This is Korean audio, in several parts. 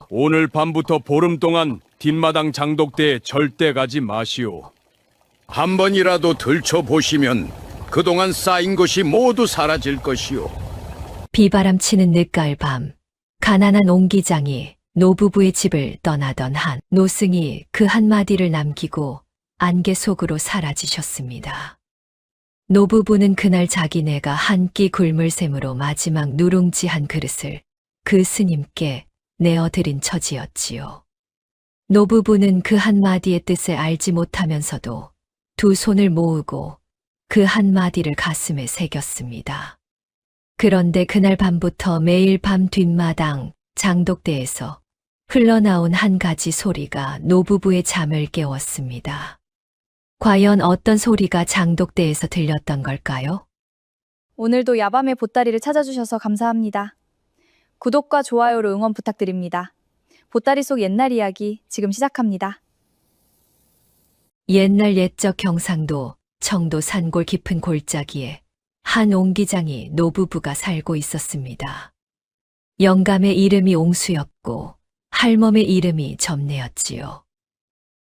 오늘 밤부터 보름 동안 뒷마당 장독대에 절대 가지 마시오. 한 번이라도 들춰보시면 그동안 쌓인 것이 모두 사라질 것이오. 비바람 치는 늦가을 밤, 가난한 옹기장이 노부부의 집을 떠나던 한 노승이 그 한마디를 남기고 안개 속으로 사라지셨습니다. 노부부는 그날 자기네가 한 끼 굶을 셈으로 마지막 누룽지 한 그릇을 그 스님께 내어드린 처지였지요. 노부부는 그 한마디의 뜻을 알지 못하면서도 두 손을 모으고 그 한마디를 가슴에 새겼습니다. 그런데 그날 밤부터 매일 밤 뒷마당 장독대에서 흘러나온 한 가지 소리가 노부부의 잠을 깨웠습니다. 과연 어떤 소리가 장독대에서 들렸던 걸까요? 오늘도 야밤의 보따리를 찾아주셔서 감사합니다. 구독과 좋아요로 응원 부탁드립니다. 보따리 속 옛날 이야기 지금 시작합니다. 옛날 옛적 경상도 청도 산골 깊은 골짜기에 한 옹기장이 노부부가 살고 있었습니다. 영감의 이름이 옹수였고 할멈의 이름이 점례였지요.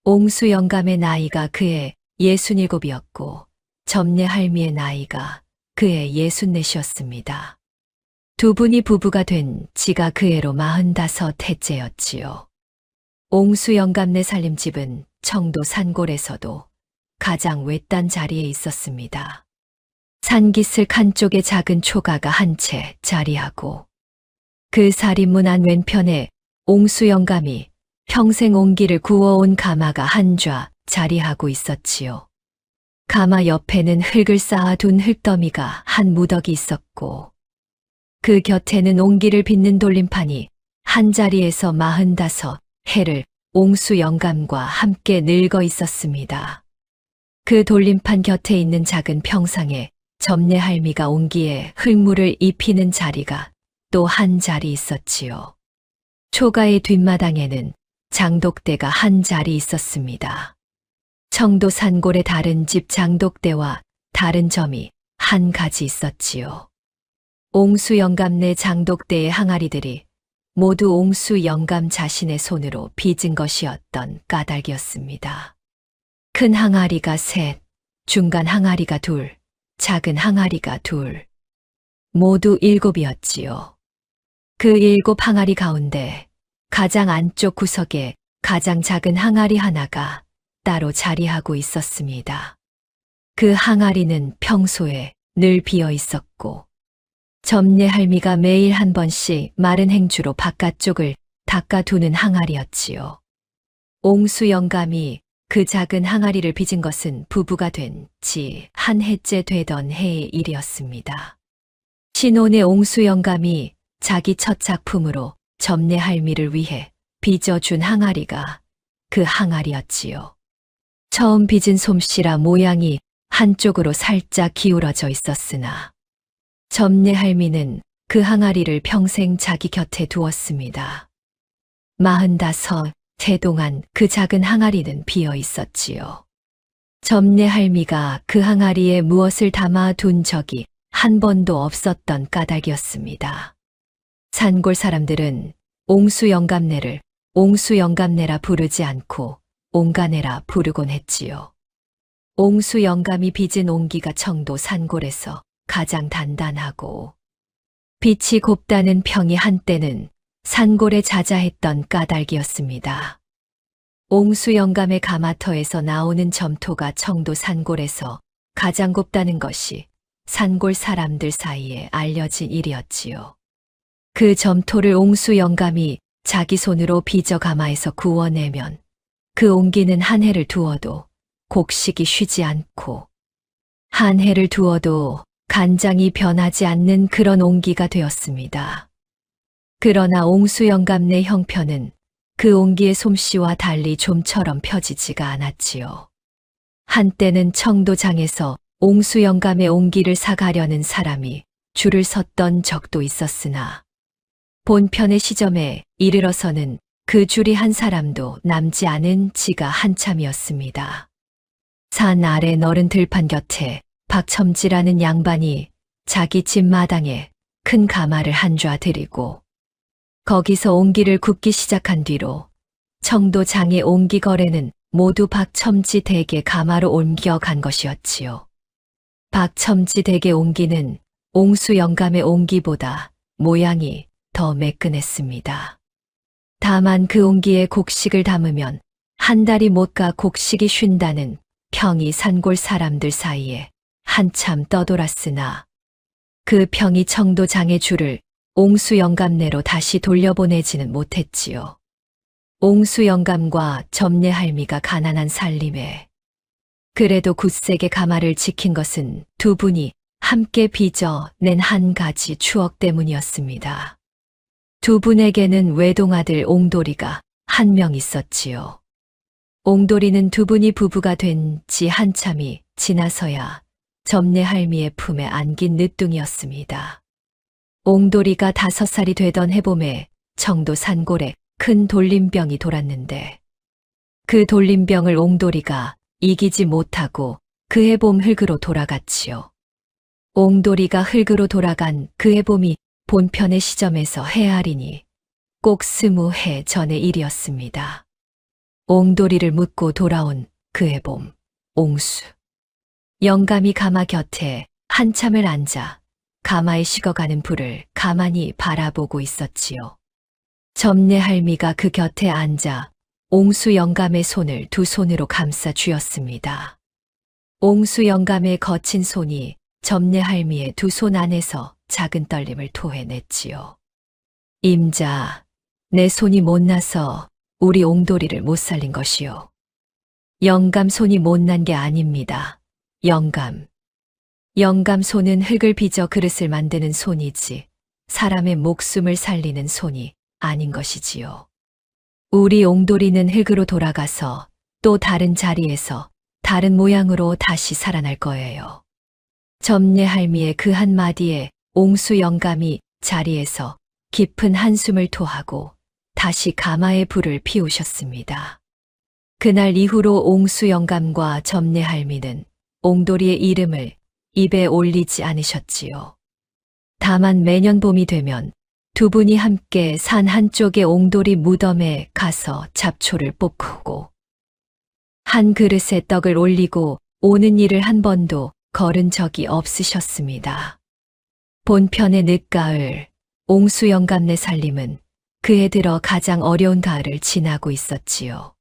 옹수 영감의 나이가 그해 67이었고 점례 할미의 나이가 그해 64이었습니다. 두 분이 부부가 된 지가 그해로 45해째였지요. 옹수 영감네 살림집은 청도 산골에서도 가장 외딴 자리에 있었습니다. 산기슭 한쪽에 작은 초가가 한 채 자리하고 그 살인문 안 왼편에 옹수 영감이 평생 옹기를 구워온 가마가 한 좌 자리하고 있었지요. 가마 옆에는 흙을 쌓아둔 흙더미가 한 무더기 있었고 그 곁에는 옹기를 빚는 돌림판이 한 자리에서 45해를 옹수 영감과 함께 늙어 있었습니다. 그 돌림판 곁에 있는 작은 평상에 점례 할미가 옹기에 흙물을 입히는 자리가 또 한 자리 있었지요. 초가의 뒷마당에는 장독대가 한 자리 있었습니다. 청도 산골의 다른 집 장독대와 다른 점이 한 가지 있었지요. 옹수 영감네 장독대의 항아리들이 모두 옹수 영감 자신의 손으로 빚은 것이었던 까닭이었습니다. 큰 항아리가 셋, 중간 항아리가 둘, 작은 항아리가 둘, 모두 7이었지요. 그 7 항아리 가운데 가장 안쪽 구석에 가장 작은 항아리 하나가 따로 자리하고 있었습니다. 그 항아리는 평소에 늘 비어 있었고 점례 할미가 매일 한 번씩 마른 행주로 바깥쪽을 닦아두는 항아리였지요. 옹수 영감이 그 작은 항아리를 빚은 것은 부부가 된 지 한 해째 되던 해의 일이었습니다. 신혼의 옹수 영감이 자기 첫 작품으로 점례 할미를 위해 빚어준 항아리가 그 항아리였지요. 처음 빚은 솜씨라 모양이 한쪽으로 살짝 기울어져 있었으나 점례 할미는 그 항아리를 평생 자기 곁에 두었습니다. 45해 동안 그 작은 항아리는 비어 있었지요. 점례 할미가 그 항아리에 무엇을 담아 둔 적이 한 번도 없었던 까닭이었습니다. 산골 사람들은 옹수 영감네를 옹수 영감네라 부르지 않고 옹가네라 부르곤 했지요. 옹수 영감이 빚은 옹기가 청도 산골에서 가장 단단하고 빛이 곱다는 평이 한때는 산골에 자자했던 까닭이었습니다. 옹수 영감의 가마터에서 나오는 점토가 청도 산골에서 가장 곱다는 것이 산골 사람들 사이에 알려진 일이었지요. 그 점토를 옹수 영감이 자기 손으로 빚어 가마에서 구워내면 그 옹기는 한 해를 두어도 곡식이 쉬지 않고 한 해를 두어도 간장이 변하지 않는 그런 옹기가 되었습니다. 그러나 옹수 영감네 형편은 그 옹기의 솜씨와 달리 좀처럼 펴지지가 않았지요. 한때는 청도장에서 옹수 영감의 옹기를 사가려는 사람이 줄을 섰던 적도 있었으나 본편의 시점에 이르러서는 그 줄이 한 사람도 남지 않은 지가 한참이었습니다. 산 아래 너른 들판 곁에 박첨지라는 양반이 자기 집 마당에 큰 가마를 한 좌 들이고 거기서 옹기를 굽기 시작한 뒤로 청도 장의 옹기 거래는 모두 박첨지 댁의 가마로 옮겨간 것이었지요. 박첨지 댁의 옹기는 옹수 영감의 옹기보다 모양이 더 매끈했습니다. 다만 그 옹기에 곡식을 담으면 한 달이 못 가 곡식이 쉰다는 평이 산골 사람들 사이에 한참 떠돌았으나 그 평이 청도 장의 줄을 옹수 영감네로 다시 돌려보내지는 못했지요. 옹수 영감과 점례 할미가 가난한 살림에 그래도 굳세게 가마를 지킨 것은 두 분이 함께 빚어낸 한 가지 추억 때문이었습니다. 두 분에게는 외동아들 옹돌이가 한 명 있었지요. 옹돌이는 두 분이 부부가 된 지 한참이 지나서야 점례 할미의 품에 안긴 늦둥이였습니다. 옹돌이가 5살이 되던 해봄에 청도 산골에 큰 돌림병이 돌았는데 그 돌림병을 옹돌이가 이기지 못하고 그 해봄 흙으로 돌아갔지요. 옹돌이가 흙으로 돌아간 그 해봄이 본편의 시점에서 헤아리니 꼭 20해 전의 일이었습니다. 옹돌이를 묻고 돌아온 그 해봄, 옹수. 영감이 가마 곁에 한참을 앉아 가마에 식어가는 불을 가만히 바라보고 있었지요. 점례 할미가 그 곁에 앉아 옹수 영감의 손을 두 손으로 감싸 쥐었습니다. 옹수 영감의 거친 손이 점례 할미의 두 손 안에서 작은 떨림을 토해냈지요. 임자, 내 손이 못나서 우리 옹돌이를 못 살린 것이요. 영감 손이 못난 게 아닙니다. 영감. 영감 손은 흙을 빚어 그릇을 만드는 손이지 사람의 목숨을 살리는 손이 아닌 것이지요. 우리 옹돌이는 흙으로 돌아가서 또 다른 자리에서 다른 모양으로 다시 살아날 거예요. 점례 할미의 그 한마디에 옹수 영감이 자리에서 깊은 한숨을 토하고 다시 가마에 불을 피우셨습니다. 그날 이후로 옹수 영감과 점례 할미는 옹돌이의 이름을 입에 올리지 않으셨지요. 다만 매년 봄이 되면 두 분이 함께 산 한쪽의 옹돌이 무덤에 가서 잡초를 뽑고 한 그릇에 떡을 올리고 오는 일을 한 번도 걸은 적이 없으셨습니다. 본편의 늦가을, 옹수 영감네 살림은 그해 들어 가장 어려운 가을을 지나고 있었지요.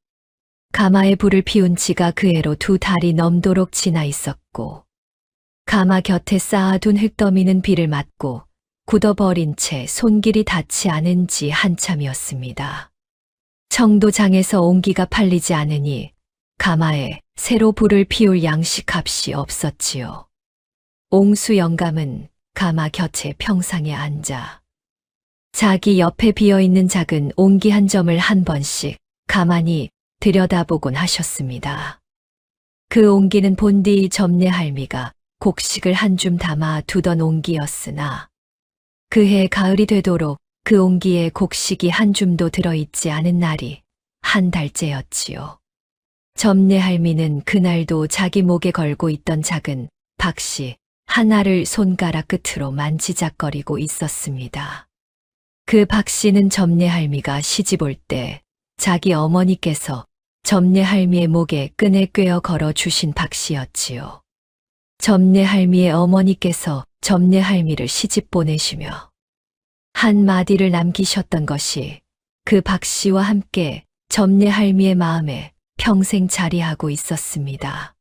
가마에 불을 피운 지가 그 해로 2달이 넘도록 지나 있었고 가마 곁에 쌓아둔 흙더미는 비를 맞고 굳어버린 채 손길이 닿지 않은 지 한참이었습니다. 청도장에서 옹기가 팔리지 않으니 가마에 새로 불을 피울 양식값이 없었지요. 옹수 영감은 가마 곁에 평상에 앉아 자기 옆에 비어있는 작은 옹기 한 점을 한 번씩 가만히 들여다보곤 하셨습니다. 그 옹기는 본디 점례 할미가 곡식을 한 줌 담아 두던 옹기였으나 그해 가을이 되도록 그 옹기에 곡식이 한 줌도 들어있지 않은 날이 한 달째였지요. 점례 할미는 그날도 자기 목에 걸고 있던 작은 박씨 하나를 손가락 끝으로 만지작거리고 있었습니다. 그 박씨는 점례 할미가 시집올 때 자기 어머니께서 점례 할미의 목에 끈에 꿰어 걸어 주신 박씨였지요. 점례 할미의 어머니께서 점례 할미를 시집 보내시며 한 마디를 남기셨던 것이 그 박씨와 함께 점례 할미의 마음에 평생 자리하고 있었습니다.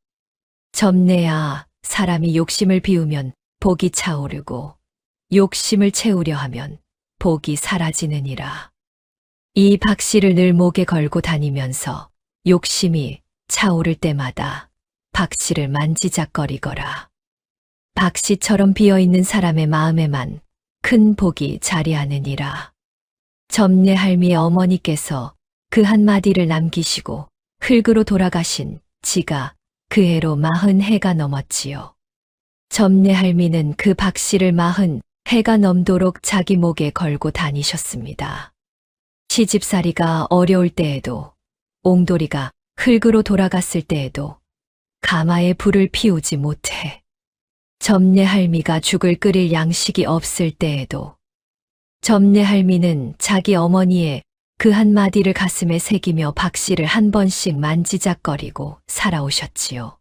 점례야, 사람이 욕심을 비우면 복이 차오르고 욕심을 채우려 하면 복이 사라지느니라. 이 박씨를 늘 목에 걸고 다니면서 욕심이 차오를 때마다 박씨를 만지작거리거라. 박씨처럼 비어있는 사람의 마음에만 큰 복이 자리하느니라. 점례 할미의 어머니께서 그 한마디를 남기시고 흙으로 돌아가신 지가 그 해로 40해가 넘었지요. 점례 할미는 그 박씨를 40해가 넘도록 자기 목에 걸고 다니셨습니다. 시집살이가 어려울 때에도 옹돌이가 흙으로 돌아갔을 때에도 가마에 불을 피우지 못해 점례 할미가 죽을 끓일 양식이 없을 때에도 점례 할미는 자기 어머니의 그 한마디를 가슴에 새기며 박씨를 한 번씩 만지작거리고 살아오셨지요.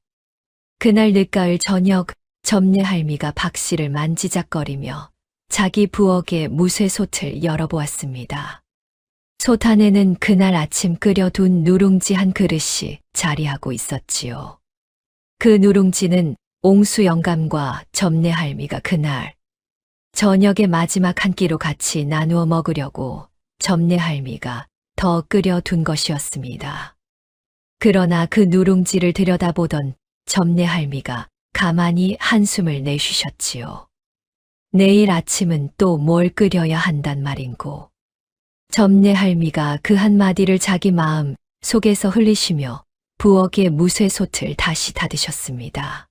그날 늦가을 저녁 점례 할미가 박씨를 만지작거리며 자기 부엌의 무쇠솥을 열어보았습니다. 솥 안에는 그날 아침 끓여둔 누룽지 한 그릇이 자리하고 있었지요. 그 누룽지는 옹수 영감과 점례 할미가 그날 저녁의 마지막 한 끼로 같이 나누어 먹으려고 점례 할미가 더 끓여둔 것이었습니다. 그러나 그 누룽지를 들여다보던 점례 할미가 가만히 한숨을 내쉬셨지요. 내일 아침은 또 뭘 끓여야 한단 말인고. 점례 할미가 그 한마디를 자기 마음 속에서 흘리시며 부엌의 무쇠솥을 다시 닫으셨습니다.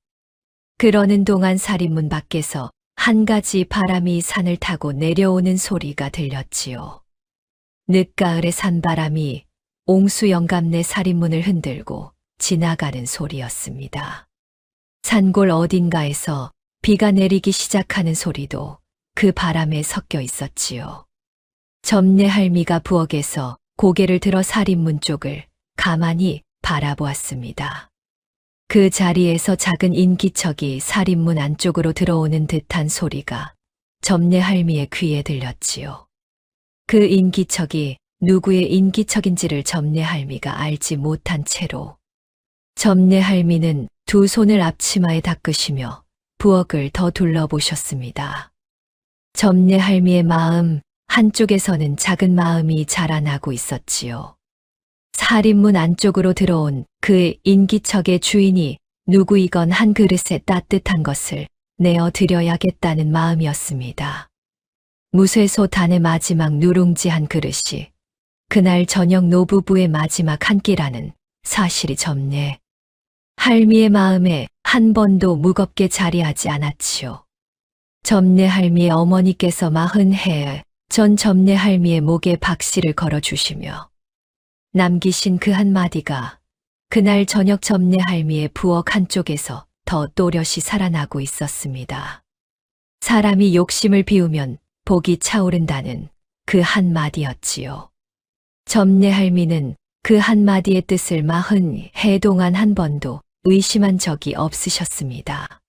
그러는 동안 살인문 밖에서 한 가지 바람이 산을 타고 내려오는 소리가 들렸지요. 늦가을의 산바람이 옹수 영감네 살인문을 흔들고 지나가는 소리였습니다. 산골 어딘가에서 비가 내리기 시작하는 소리도 그 바람에 섞여 있었지요. 점례 할미가 부엌에서 고개를 들어 살인문 쪽을 가만히 바라보았습니다. 그 자리에서 작은 인기척이 살인문 안쪽으로 들어오는 듯한 소리가 점례 할미의 귀에 들렸지요. 그 인기척이 누구의 인기척인지를 점례 할미가 알지 못한 채로 점례 할미는 두 손을 앞치마에 닦으시며 부엌을 더 둘러보셨습니다. 점례 할미의 마음 한쪽에서는 작은 마음이 자라나고 있었지요. 살인문 안쪽으로 들어온 그 인기척의 주인이 누구이건 한 그릇에 따뜻한 것을 내어 드려야겠다는 마음이었습니다. 무쇠솥 안의 마지막 누룽지 한 그릇이 그날 저녁 노부부의 마지막 한 끼라는 사실이 점례 할미의 마음에 한 번도 무겁게 자리하지 않았지요. 점례 할미의 어머니께서 40해 전 점례 할미의 목에 박씨를 걸어주시며 남기신 그 한마디가 그날 저녁 점례 할미의 부엌 한쪽에서 더 또렷이 살아나고 있었습니다. 사람이 욕심을 비우면 복이 차오른다는 그 한마디였지요. 점례 할미는 그 한마디의 뜻을 40해 동안 한 번도 의심한 적이 없으셨습니다.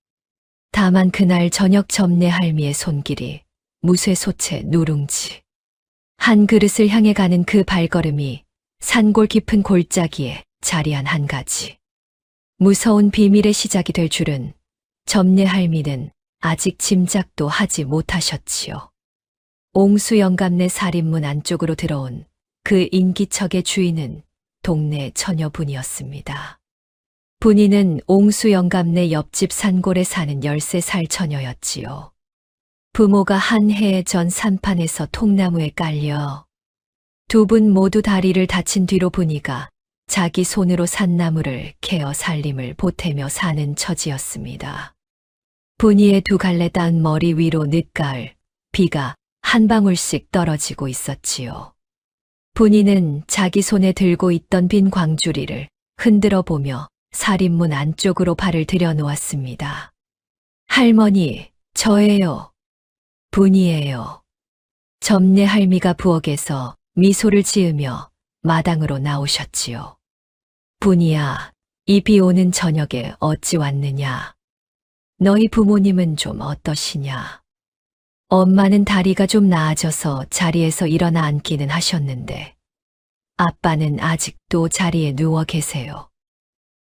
다만 그날 저녁 점례 할미의 손길이 무쇠솥의 누룽지 한 그릇을 향해 가는 그 발걸음이 산골 깊은 골짜기에 자리한 한 가지 무서운 비밀의 시작이 될 줄은 점례 할미는 아직 짐작도 하지 못하셨지요. 옹수 영감네 살인문 안쪽으로 들어온 그 인기척의 주인은 동네 처녀분이었습니다. 분이는 옹수 영감네 옆집 산골에 사는 13살 처녀였지요. 부모가 한 해 전 산판에서 통나무에 깔려 두 분 모두 다리를 다친 뒤로 분이가 자기 손으로 산나무를 캐어 살림을 보태며 사는 처지였습니다. 분이의 두 갈래 딴 머리 위로 늦가을 비가 한 방울씩 떨어지고 있었지요. 분이는 자기 손에 들고 있던 빈 광주리를 흔들어 보며 살인문 안쪽으로 발을 들여놓았습니다. 할머니, 저예요. 분이에요. 점례 할미가 부엌에서 미소를 지으며 마당으로 나오셨지요. 분이야, 이 비 오는 저녁에 어찌 왔느냐? 너희 부모님은 좀 어떠시냐? 엄마는 다리가 좀 나아져서 자리에서 일어나 앉기는 하셨는데 아빠는 아직도 자리에 누워 계세요.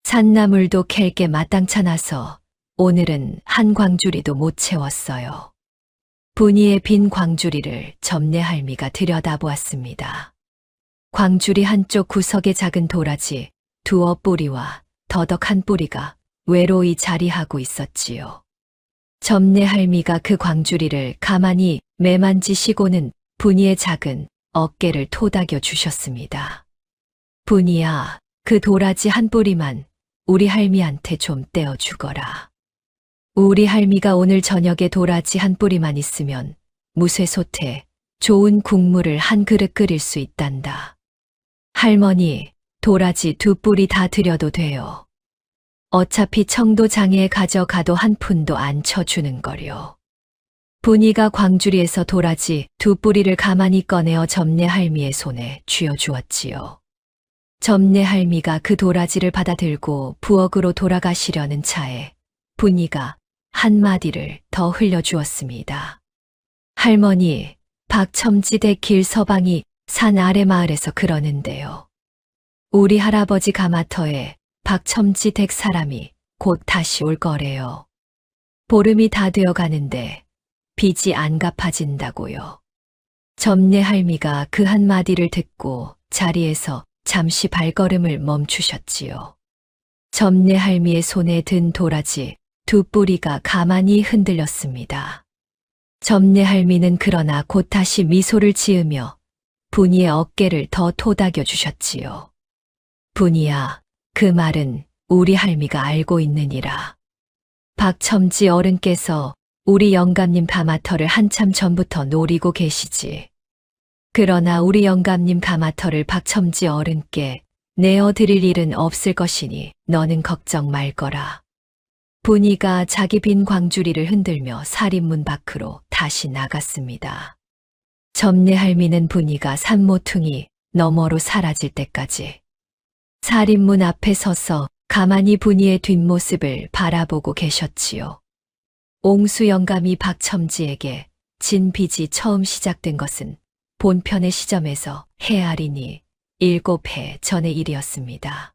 산나물도 캘 게 마땅찮아서 오늘은 한 광주리도 못 채웠어요. 분이의 빈 광주리를 점례 할미가 들여다보았습니다. 광주리 한쪽 구석에 작은 도라지 두어 뿌리와 더덕 한 뿌리가 외로이 자리하고 있었지요. 점례 할미가 그 광주리를 가만히 매만지시고는 분이의 작은 어깨를 토닥여 주셨습니다. 분이야, 그 도라지 한 뿌리만 우리 할미한테 좀 떼어 주거라. 우리 할미가 오늘 저녁에 도라지 한 뿌리만 있으면 무쇠솥에 좋은 국물을 한 그릇 끓일 수 있단다. 할머니, 도라지 두 뿌리 다 드려도 돼요. 어차피 청도장에 가져가도 한 푼도 안 쳐주는 거려. 분이가 광주리에서 도라지 2뿌리를 가만히 꺼내어 점례 할미의 손에 쥐어 주었지요. 점례 할미가 그 도라지를 받아 들고 부엌으로 돌아가시려는 차에 분이가 한마디를 더 흘려주었습니다. 할머니, 박첨지 댁 길 서방이 산 아래 마을에서 그러는데요. 우리 할아버지 가마터에 박첨지 댁 사람이 곧 다시 올 거래요. 보름이 다 되어 가는데 빚이 안 갚아진다고요. 점례 할미가 그 한마디를 듣고 자리에서 잠시 발걸음을 멈추셨지요. 점례 할미의 손에 든 도라지 2뿌리가 가만히 흔들렸습니다. 점례 할미는 그러나 곧 다시 미소를 지으며 분이의 어깨를 더 토닥여 주셨지요. 분이야, 그 말은 우리 할미가 알고 있느니라. 박첨지 어른께서 우리 영감님 가마터를 한참 전부터 노리고 계시지. 그러나 우리 영감님 가마터를 박첨지 어른께 내어드릴 일은 없을 것이니 너는 걱정 말거라. 분이가 자기 빈 광주리를 흔들며 살인문 밖으로 다시 나갔습니다. 점례 할미는 분이가 산모퉁이 너머로 사라질 때까지 살인문 앞에 서서 가만히 분이의 뒷모습을 바라보고 계셨지요. 옹수 영감이 박첨지에게 진 빚이 처음 시작된 것은 본편의 시점에서 해아리니 7해 전의 일이었습니다.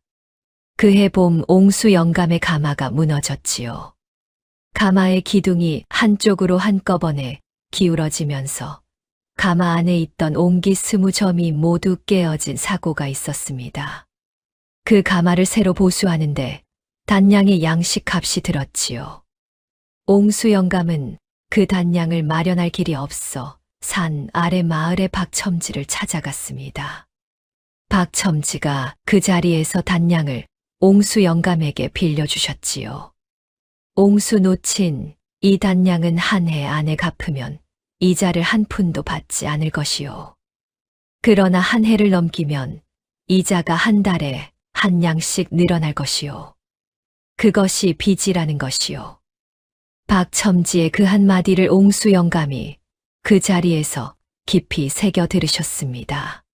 그해 봄 옹수 영감의 가마가 무너졌지요. 가마의 기둥이 한쪽으로 한꺼번에 기울어지면서 가마 안에 있던 옹기 20점이 모두 깨어진 사고가 있었습니다. 그 가마를 새로 보수하는데 단량의 양식 값이 들었지요. 옹수 영감은 그 단량을 마련할 길이 없어 산 아래 마을의 박첨지를 찾아갔습니다. 박첨지가 그 자리에서 단량을 옹수 영감에게 빌려주셨지요. 옹수 노친 이 단량은 한 해 안에 갚으면 이자를 한 푼도 받지 않을 것이요. 그러나 한 해를 넘기면 이자가 한 달에 한 냥씩 늘어날 것이요. 그것이 빚이라는 것이요. 박첨지의 그 한마디를 옹수 영감이 그 자리에서 깊이 새겨 들으셨습니다.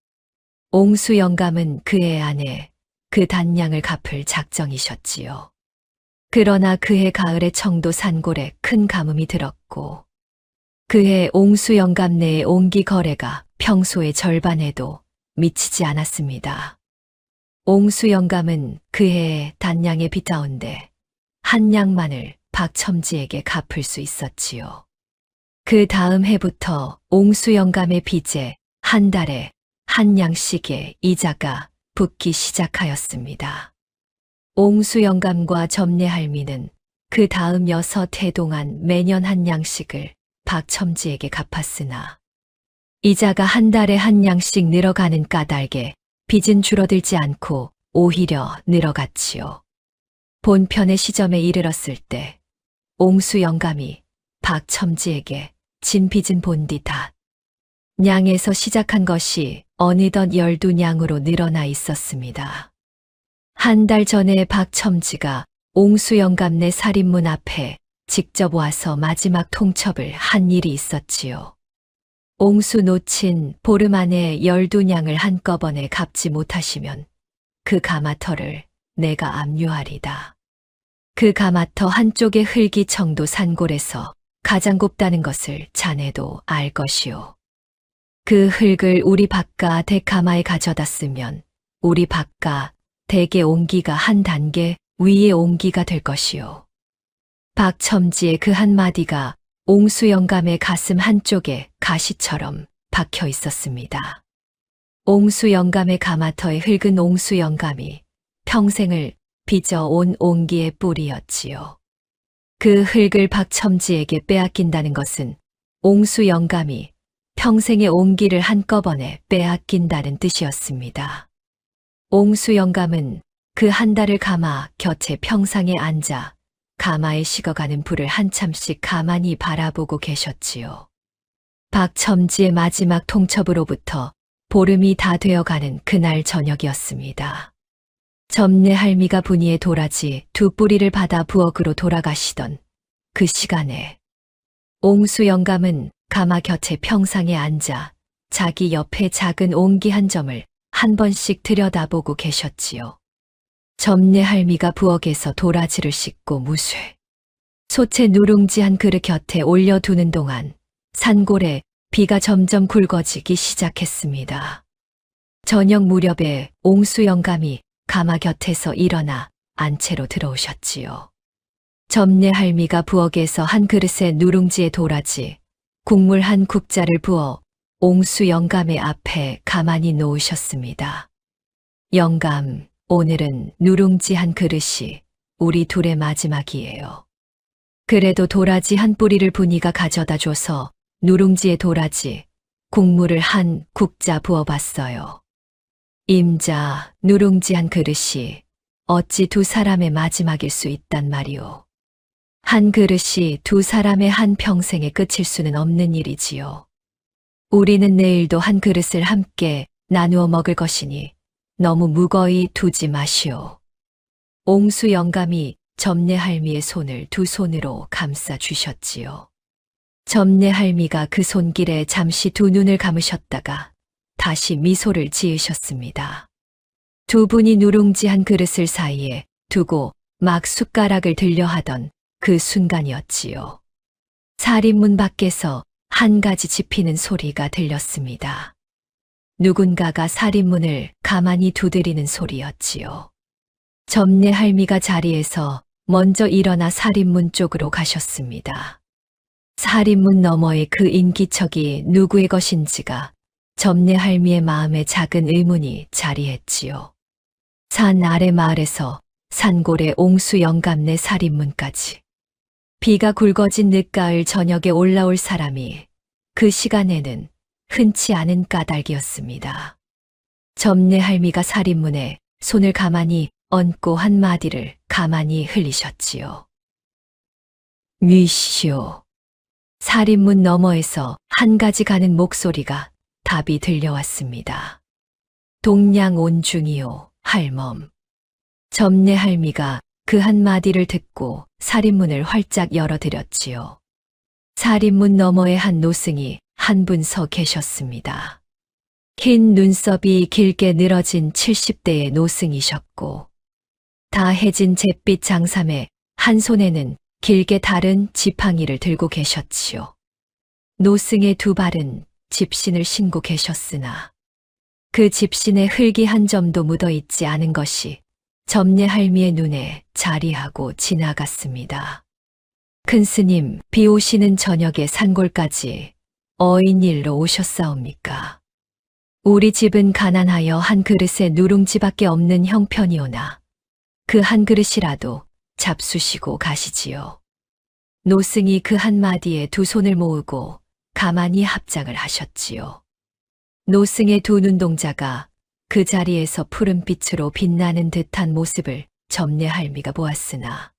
옹수 영감은 그해 안에 그 단량을 갚을 작정이셨지요. 그러나 그해 가을에 청도 산골에 큰 가뭄이 들었고 그해 옹수 영감 내의 옹기 거래가 평소의 절반에도 미치지 않았습니다. 옹수 영감은 그해의 단량의 빚 가운데 한 냥만을 박첨지에게 갚을 수 있었지요. 그 다음 해부터 옹수 영감의 빚에 한 달에 한 냥씩의 이자가 붙기 시작하였습니다. 옹수 영감과 점례 할미는 그 다음 6해 동안 매년 한 냥씩을 박첨지에게 갚았으나 이자가 한 달에 한 냥씩 늘어가는 까닭에 빚은 줄어들지 않고 오히려 늘어갔지요. 본편의 시점에 이르렀을 때 옹수 영감이 박첨지에게 진 빚은 본디다 냥에서 시작한 것이 어느덧 12냥으로 늘어나 있었습니다. 한 달 전에 박첨지가 옹수 영감네 살인문 앞에 직접 와서 마지막 통첩을 한 일이 있었지요. 옹수 놓친 보름 안에 12냥을 한꺼번에 갚지 못하시면 그 가마터를 내가 압류하리다. 그 가마터 한쪽의 흙이 청도 산골에서 가장 곱다는 것을 자네도 알 것이오. 그 흙을 우리 박가 댁 가마에 가져다 쓰면 우리 박가 댁의 옹기가 한 단계 위의 옹기가 될 것이오. 박첨지의 그 한마디가 옹수 영감의 가슴 한쪽에 가시처럼 박혀 있었습니다. 옹수 영감의 가마터에 흙은 옹수 영감이 평생을 빚어온 옹기의 뿌리였지요. 그 흙을 박첨지에게 빼앗긴다는 것은 옹수 영감이 평생의 옹기를 한꺼번에 빼앗긴다는 뜻이었습니다. 옹수 영감은 그 한 달을 가마 곁에 평상에 앉아 가마에 식어가는 불을 한참씩 가만히 바라보고 계셨지요. 박첨지의 마지막 통첩으로부터 보름이 다 되어가는 그날 저녁이었습니다. 점례 할미가 분이의 도라지 2뿌리를 받아 부엌으로 돌아가시던 그 시간에 옹수 영감은 가마 곁에 평상에 앉아 자기 옆에 작은 옹기 한 점을 한 번씩 들여다보고 계셨지요. 점례 할미가 부엌에서 도라지를 씻고 무쇠, 솥에 누룽지 한 그릇 곁에 올려두는 동안 산골에 비가 점점 굵어지기 시작했습니다. 저녁 무렵에 옹수 영감이 가마 곁에서 일어나 안채로 들어오셨지요. 점례 할미가 부엌에서 한 그릇에 누룽지에 도라지, 국물 한 국자를 부어 옹수 영감의 앞에 가만히 놓으셨습니다. 영감, 오늘은 누룽지 한 그릇이 우리 둘의 마지막이에요. 그래도 도라지 한 뿌리를 분이가 가져다 줘서 누룽지에 도라지, 국물을 한 국자 부어봤어요. 임자, 누룽지 한 그릇이 어찌 두 사람의 마지막일 수 있단 말이오. 한 그릇이 두 사람의 한 평생의 끝일 수는 없는 일이지요. 우리는 내일도 한 그릇을 함께 나누어 먹을 것이니 너무 무거이 두지 마시오. 옹수 영감이 점례 할미의 손을 두 손으로 감싸 주셨지요. 점례 할미가 그 손길에 잠시 두 눈을 감으셨다가 다시 미소를 지으셨습니다. 두 분이 누룽지 한 그릇을 사이에 두고 막 숟가락을 들려 하던 그 순간이었지요. 살인문 밖에서 한 가지 짚히는 소리가 들렸습니다. 누군가가 살인문을 가만히 두드리는 소리였지요. 점례 할미가 자리에서 먼저 일어나 살인문 쪽으로 가셨습니다. 살인문 너머의 그 인기척이 누구의 것인지가 점례 할미의 마음에 작은 의문이 자리했지요. 산 아래 마을에서 산골의 옹수 영감네 살인문까지. 비가 굵어진 늦가을 저녁에 올라올 사람이 그 시간에는 흔치 않은 까닭이었습니다. 점례 할미가 살인문에 손을 가만히 얹고 한마디를 가만히 흘리셨지요. 미시오. 살인문 너머에서 한 가지 가는 목소리가 답이 들려왔습니다. 동양 온중이요, 할멈. 점례 할미가 그 한마디를 듣고 살인문을 활짝 열어드렸지요. 살인문 너머에 한 노승이 한 분 서 계셨습니다. 흰 눈썹이 길게 늘어진 70대의 노승이셨고, 다 해진 잿빛 장삼에 한 손에는 길게 다른 지팡이를 들고 계셨지요. 노승의 두 발은 집신을 신고 계셨으나 그 집신에 흙이 한 점도 묻어 있지 않은 것이 점례 할미의 눈에 자리하고 지나갔습니다. 큰 스님, 비 오시는 저녁에 산골까지 어인 일로 오셨사옵니까? 우리 집은 가난하여 한 그릇에 누룽지밖에 없는 형편이오나 그 한 그릇이라도 잡수시고 가시지요. 노승이 그 한마디에 두 손을 모으고 가만히 합장을 하셨지요. 노승의 두 눈동자가 그 자리에서 푸른빛으로 빛나는 듯한 모습을 점례 할미가 보았으나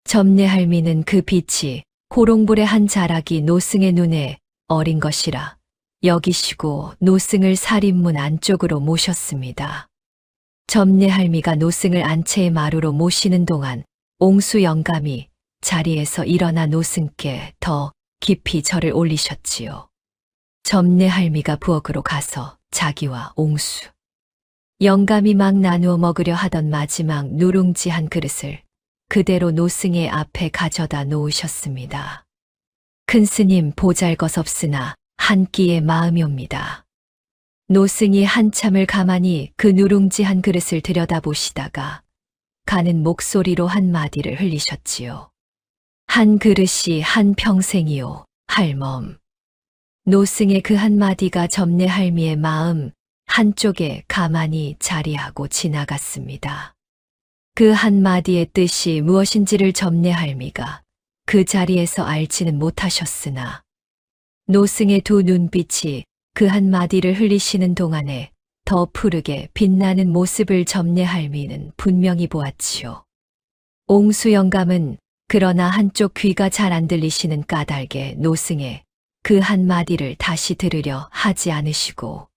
점례 할미는 그 빛이 호롱불의 한 자락이 노승의 눈에 어린 것이라 여기시고 노승을 살인문 안쪽으로 모셨습니다. 점례 할미가 노승을 안채의 마루로 모시는 동안 옹수 영감이 자리에서 일어나 노승께 더 깊이 절을 올리셨지요. 점례 할미가 부엌으로 가서 자기와 옹수 영감이 막 나누어 먹으려 하던 마지막 누룽지 한 그릇을 그대로 노승의 앞에 가져다 놓으셨습니다. 큰 스님 보잘것없으나 한 끼의 마음이옵니다. 노승이 한참을 가만히 그 누룽지 한 그릇을 들여다보시다가 가는 목소리로 한마디를 흘리셨지요. 한 그릇이 한 평생이요, 할멈. 노승의 그 한마디가 점례 할미의 마음 한쪽에 가만히 자리하고 지나갔습니다. 그 한마디의 뜻이 무엇인지를 점례 할미가 그 자리에서 알지는 못하셨으나 노승의 두 눈빛이 그 한마디를 흘리시는 동안에 더 푸르게 빛나는 모습을 점례 할미는 분명히 보았지요. 옹수 영감은 그러나 한쪽 귀가 잘 안 들리시는 까닭에 노승의 그 한마디를 다시 들으려 하지 않으시고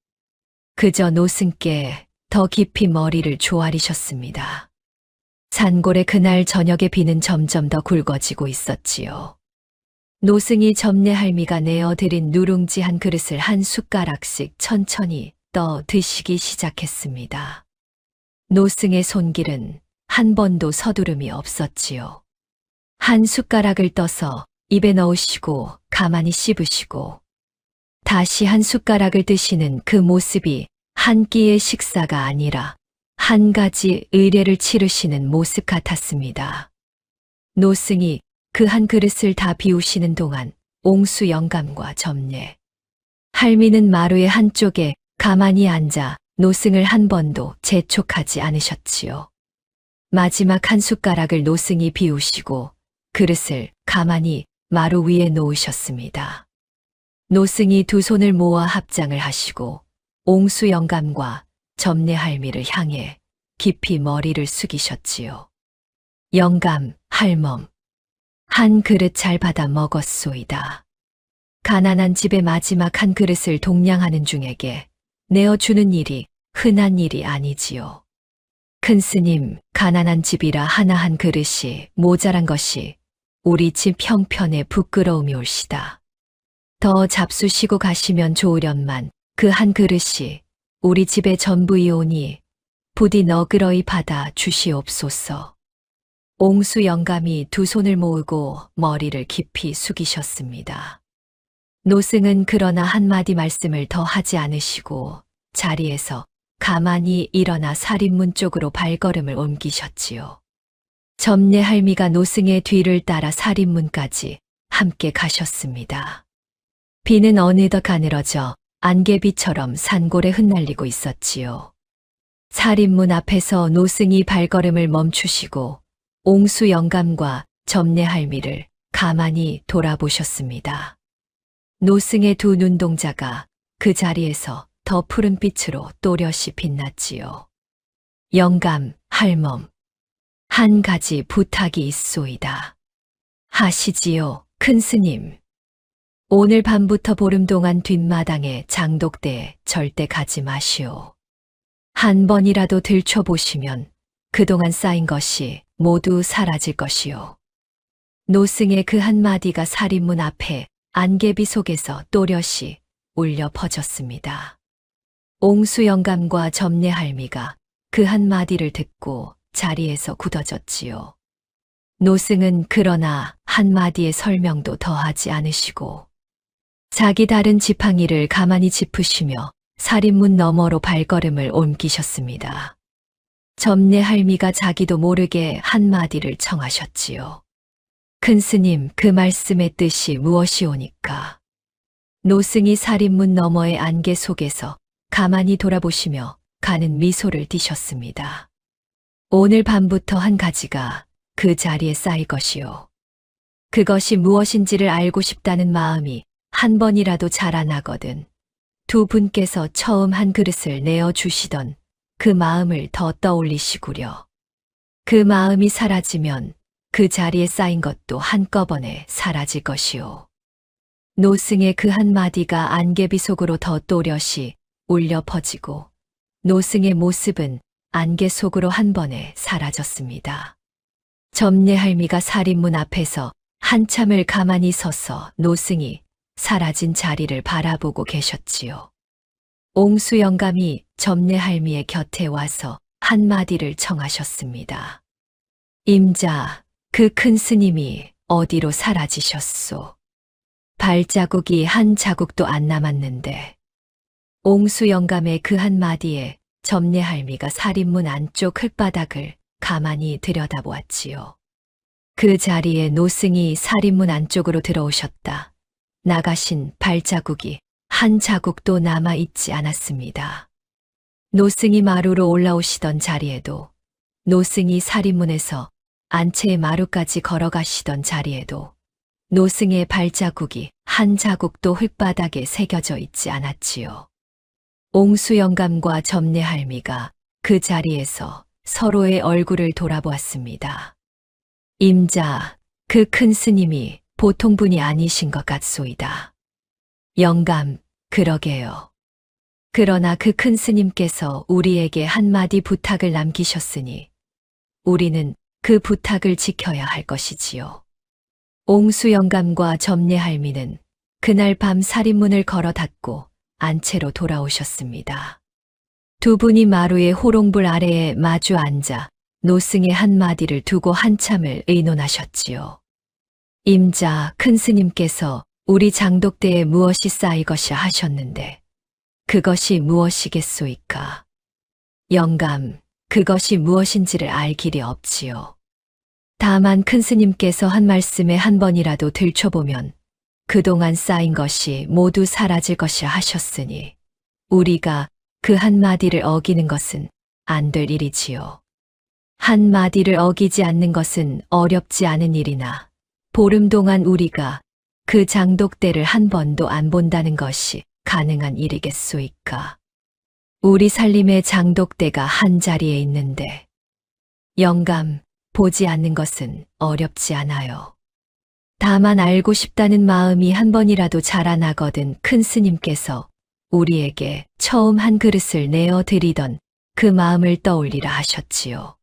그저 노승께 더 깊이 머리를 조아리셨습니다. 산골의 그날 저녁의 비는 점점 더 굵어지고 있었지요. 노승이 점례 할미가 내어드린 누룽지 한 그릇을 한 숟가락씩 천천히 떠 드시기 시작했습니다. 노승의 손길은 한 번도 서두름이 없었지요. 한 숟가락을 떠서 입에 넣으시고 가만히 씹으시고 다시 한 숟가락을 드시는 그 모습이 한 끼의 식사가 아니라 한 가지 의례를 치르시는 모습 같았습니다. 노승이 그 한 그릇을 다 비우시는 동안 옹수 영감과 점례 할미는 마루의 한쪽에 가만히 앉아 노승을 한 번도 재촉하지 않으셨지요. 마지막 한 숟가락을 노승이 비우시고 그릇을 가만히 마루 위에 놓으셨습니다. 노승이 두 손을 모아 합장을 하시고 옹수 영감과 점례 할미를 향해 깊이 머리를 숙이셨지요. 영감, 할멈, 한 그릇 잘 받아 먹었소이다. 가난한 집의 마지막 한 그릇을 동냥하는 중에게 내어주는 일이 흔한 일이 아니지요. 큰 스님, 가난한 집이라 하나 한 그릇이 모자란 것이 우리 집 형편에 부끄러움이 올시다. 더 잡수시고 가시면 좋으련만 그 한 그릇이 우리 집의 전부이오니 부디 너그러이 받아 주시옵소서. 옹수 영감이 두 손을 모으고 머리를 깊이 숙이셨습니다. 노승은 그러나 한마디 말씀을 더 하지 않으시고 자리에서 가만히 일어나 살인문 쪽으로 발걸음을 옮기셨지요. 점례 할미가 노승의 뒤를 따라 살인문까지 함께 가셨습니다. 비는 어느덧 가늘어져 안개비처럼 산골에 흩날리고 있었지요. 살인문 앞에서 노승이 발걸음을 멈추시고 옹수 영감과 점례 할미를 가만히 돌아보셨습니다. 노승의 두 눈동자가 그 자리에서 더 푸른 빛으로 또렷이 빛났지요. 영감, 할멈, 한 가지 부탁이 있소이다. 하시지요, 큰 스님. 오늘 밤부터 보름 동안 뒷마당에 장독대에 절대 가지 마시오. 한 번이라도 들춰보시면 그동안 쌓인 것이 모두 사라질 것이오. 노승의 그 한마디가 살인문 앞에 안개비 속에서 또렷이 울려 퍼졌습니다. 옹수 영감과 점례 할미가 그 한마디를 듣고 자리에서 굳어졌지요. 노승은 그러나 한마디의 설명도 더하지 않으시고 자기 다른 지팡이를 가만히 짚으시며 살인문 너머로 발걸음을 옮기셨습니다. 점례 할미가 자기도 모르게 한마디를 청하셨지요. 큰 스님, 그 말씀의 뜻이 무엇이오니까? 노승이 살인문 너머의 안개 속에서 가만히 돌아보시며 가는 미소를 띠셨습니다. 오늘 밤부터 한 가지가 그 자리에 쌓일 것이요. 그것이 무엇인지를 알고 싶다는 마음이 한 번이라도 자라나거든 두 분께서 처음 한 그릇을 내어주시던 그 마음을 더 떠올리시구려. 그 마음이 사라지면 그 자리에 쌓인 것도 한꺼번에 사라질 것이오. 노승의 그 한마디가 안개비 속으로 더 또렷이 울려 퍼지고 노승의 모습은 안개 속으로 한 번에 사라졌습니다. 점례 할미가 살인문 앞에서 한참을 가만히 서서 노승이 사라진 자리를 바라보고 계셨지요. 옹수 영감이 점례 할미의 곁에 와서 한마디를 청하셨습니다. 임자, 그 큰 스님이 어디로 사라지셨소? 발자국이 한 자국도 안 남았는데. 옹수 영감의 그 한마디에 점례 할미가 살인문 안쪽 흙바닥을 가만히 들여다보았지요. 그 자리에 노승이 살인문 안쪽으로 들어오셨다. 나가신 발자국이 한 자국도 남아있지 않았습니다. 노승이 마루로 올라오시던 자리에도, 노승이 살인문에서 안채의 마루까지 걸어가시던 자리에도 노승의 발자국이 한 자국도 흙바닥에 새겨져 있지 않았지요. 옹수 영감과 점례 할미가 그 자리에서 서로의 얼굴을 돌아보았습니다. 임자, 그 큰 스님이 보통 분이 아니신 것 같소이다. 영감, 그러게요. 그러나 그 큰 스님께서 우리에게 한마디 부탁을 남기셨으니 우리는 그 부탁을 지켜야 할 것이지요. 옹수 영감과 점례 할미는 그날 밤 살인문을 걸어 닫고 안채로 돌아오셨습니다. 두 분이 마루의 호롱불 아래에 마주 앉아 노승의 한마디를 두고 한참을 의논하셨지요. 임자 큰 스님께서 우리 장독대에 무엇이 쌓이것이야 하셨는데 그것이 무엇이겠소이까? 영감, 그것이 무엇인지를 알 길이 없지요. 다만 큰 스님께서 한 말씀에 한 번이라도 들춰보면 그동안 쌓인 것이 모두 사라질 것이라 하셨으니 우리가 그 한마디를 어기는 것은 안 될 일이지요. 한마디를 어기지 않는 것은 어렵지 않은 일이나 보름 동안 우리가 그 장독대를 한 번도 안 본다는 것이 가능한 일이겠소이까. 우리 살림의 장독대가 한 자리에 있는데 영감, 보지 않는 것은 어렵지 않아요. 다만 알고 싶다는 마음이 한 번이라도 자라나거든 큰 스님께서 우리에게 처음 한 그릇을 내어 드리던 그 마음을 떠올리라 하셨지요.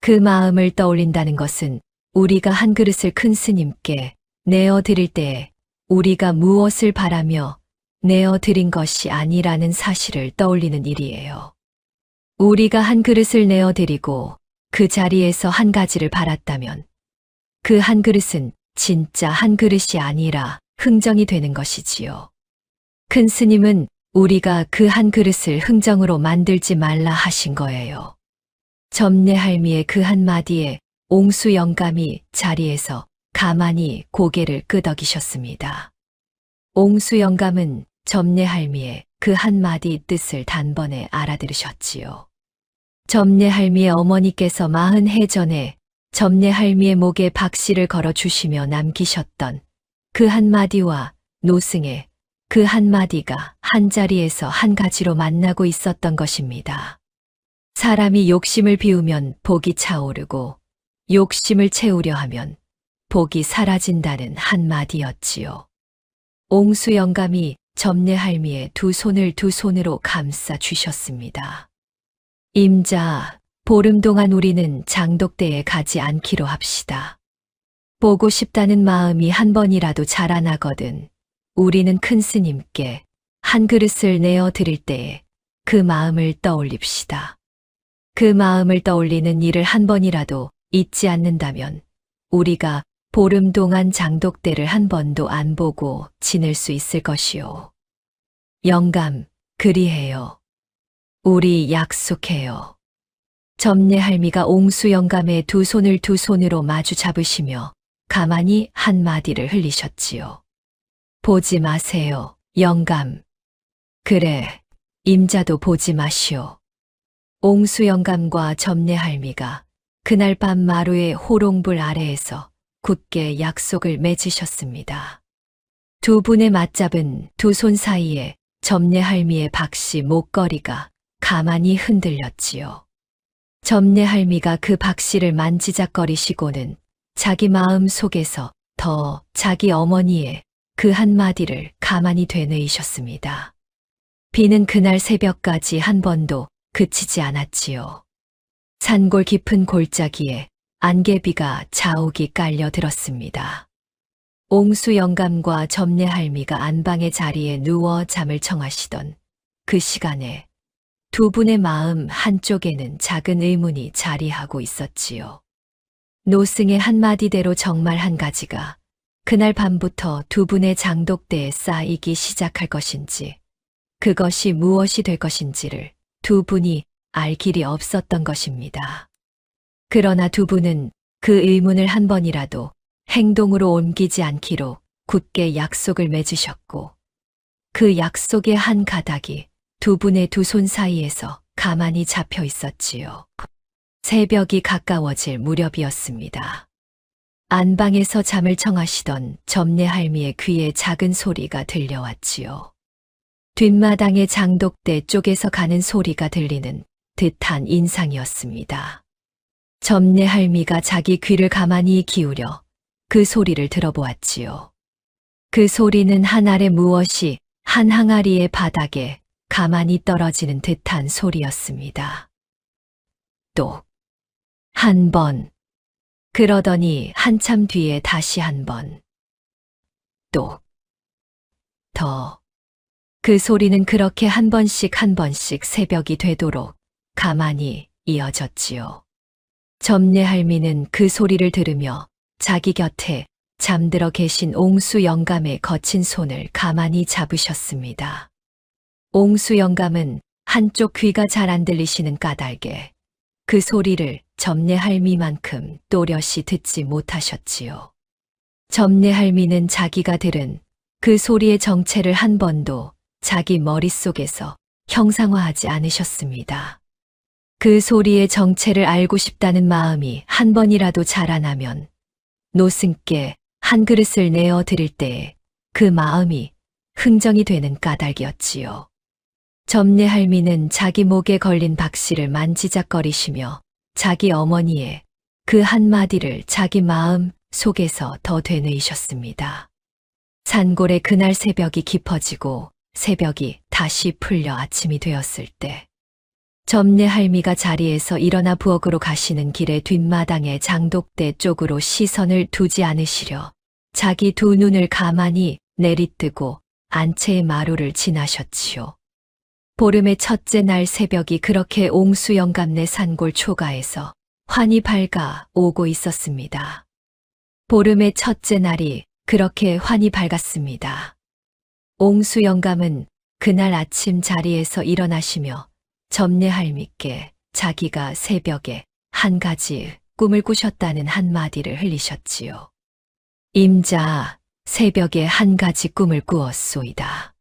그 마음을 떠올린다는 것은 우리가 한 그릇을 큰 스님께 내어 드릴 때에 우리가 무엇을 바라며 내어 드린 것이 아니라는 사실을 떠올리는 일이에요. 우리가 한 그릇을 내어 드리고 그 자리에서 한 가지를 바랐다면 그 한 그릇은 진짜 한 그릇이 아니라 흥정이 되는 것이지요. 큰 스님은 우리가 그 한 그릇을 흥정으로 만들지 말라 하신 거예요. 점례 할미의 그 한마디에 옹수 영감이 자리에서 가만히 고개를 끄덕이셨습니다. 옹수 영감은 점례 할미의 그 한마디 뜻을 단번에 알아들으셨지요. 점례 할미의 어머니께서 40해 전에 점례 할미의 목에 박씨를 걸어주시며 남기셨던 그 한마디와 노승의 그 한마디가 한자리에서 한 가지로 만나고 있었던 것입니다. 사람이 욕심을 비우면 복이 차오르고 욕심을 채우려 하면 복이 사라진다는 한마디였지요. 옹수 영감이 점례 할미의 두 손을 두 손으로 감싸 주셨습니다. 임자, 보름 동안 우리는 장독대에 가지 않기로 합시다. 보고 싶다는 마음이 한 번이라도 자라나거든 우리는 큰 스님께 한 그릇을 내어 드릴 때에 그 마음을 떠올립시다. 그 마음을 떠올리는 일을 한 번이라도 잊지 않는다면 우리가 보름 동안 장독대를 한 번도 안 보고 지낼 수 있을 것이요. 영감, 그리해요. 우리 약속해요. 점례 할미가 옹수 영감의 두 손을 두 손으로 마주 잡으시며 가만히 한마디를 흘리셨지요. 보지 마세요, 영감. 그래, 임자도 보지 마시오. 옹수 영감과 점례 할미가 그날 밤 마루의 호롱불 아래에서 굳게 약속을 맺으셨습니다. 두 분의 맞잡은 두 손 사이에 점례 할미의 박씨 목걸이가 가만히 흔들렸지요. 점례 할미가 그 박씨를 만지작거리시고는 자기 마음 속에서 더 자기 어머니의 그 한마디를 가만히 되뇌이셨습니다. 비는 그날 새벽까지 한 번도 그치지 않았지요. 산골 깊은 골짜기에 안개비가 자욱이 깔려 들었습니다. 옹수 영감과 점례 할미가 안방의 자리에 누워 잠을 청하시던 그 시간에 두 분의 마음 한쪽에는 작은 의문이 자리하고 있었지요. 노승의 한마디대로 정말 한 가지가 그날 밤부터 두 분의 장독대에 쌓이기 시작할 것인지 그것이 무엇이 될 것인지를 두 분이 알 길이 없었던 것입니다. 그러나 두 분은 그 의문을 한 번이라도 행동으로 옮기지 않기로 굳게 약속을 맺으셨고 그 약속의 한 가닥이 두 분의 두 손 사이에서 가만히 잡혀 있었지요. 새벽이 가까워질 무렵이었습니다. 안방에서 잠을 청하시던 점례 할미의 귀에 작은 소리가 들려왔지요. 뒷마당의 장독대 쪽에서 가는 소리가 들리는 듯한 인상이었습니다. 점례 할미가 자기 귀를 가만히 기울여 그 소리를 들어보았지요. 그 소리는 한 알의 무엇이 한 항아리의 바닥에 가만히 떨어지는 듯한 소리였습니다. 또 한 번 그러더니 한참 뒤에 다시 한 번. 또. 더. 그 소리는 그렇게 한 번씩 한 번씩 새벽이 되도록 가만히 이어졌지요. 점례 할미는 그 소리를 들으며 자기 곁에 잠들어 계신 옹수 영감의 거친 손을 가만히 잡으셨습니다. 옹수 영감은 한쪽 귀가 잘 안 들리시는 까닭에 그 소리를 점례 할미만큼 또렷이 듣지 못하셨지요. 점례 할미는 자기가 들은 그 소리의 정체를 한 번도 자기 머릿속에서 형상화하지 않으셨습니다. 그 소리의 정체를 알고 싶다는 마음이 한 번이라도 자라나면 노승께 한 그릇을 내어 드릴 때에 그 마음이 흥정이 되는 까닭이었지요. 점례 할미는 자기 목에 걸린 박씨를 만지작거리시며 자기 어머니의 그 한마디를 자기 마음 속에서 더 되뇌이셨습니다. 산골의 그날 새벽이 깊어지고 새벽이 다시 풀려 아침이 되었을 때 점례 할미가 자리에서 일어나 부엌으로 가시는 길의 뒷마당의 장독대 쪽으로 시선을 두지 않으시려 자기 두 눈을 가만히 내리뜨고 안채의 마루를 지나셨지요. 보름의 첫째 날 새벽이 그렇게 옹수 영감네 산골 초가에서 환히 밝아 오고 있었습니다. 보름의 첫째 날이 그렇게 환히 밝았습니다. 옹수 영감은 그날 아침 자리에서 일어나시며 점례 할미께 자기가 새벽에 한 가지 꿈을 꾸셨다는 한마디를 흘리셨지요. 임자, 새벽에 한 가지 꿈을 꾸었소이다.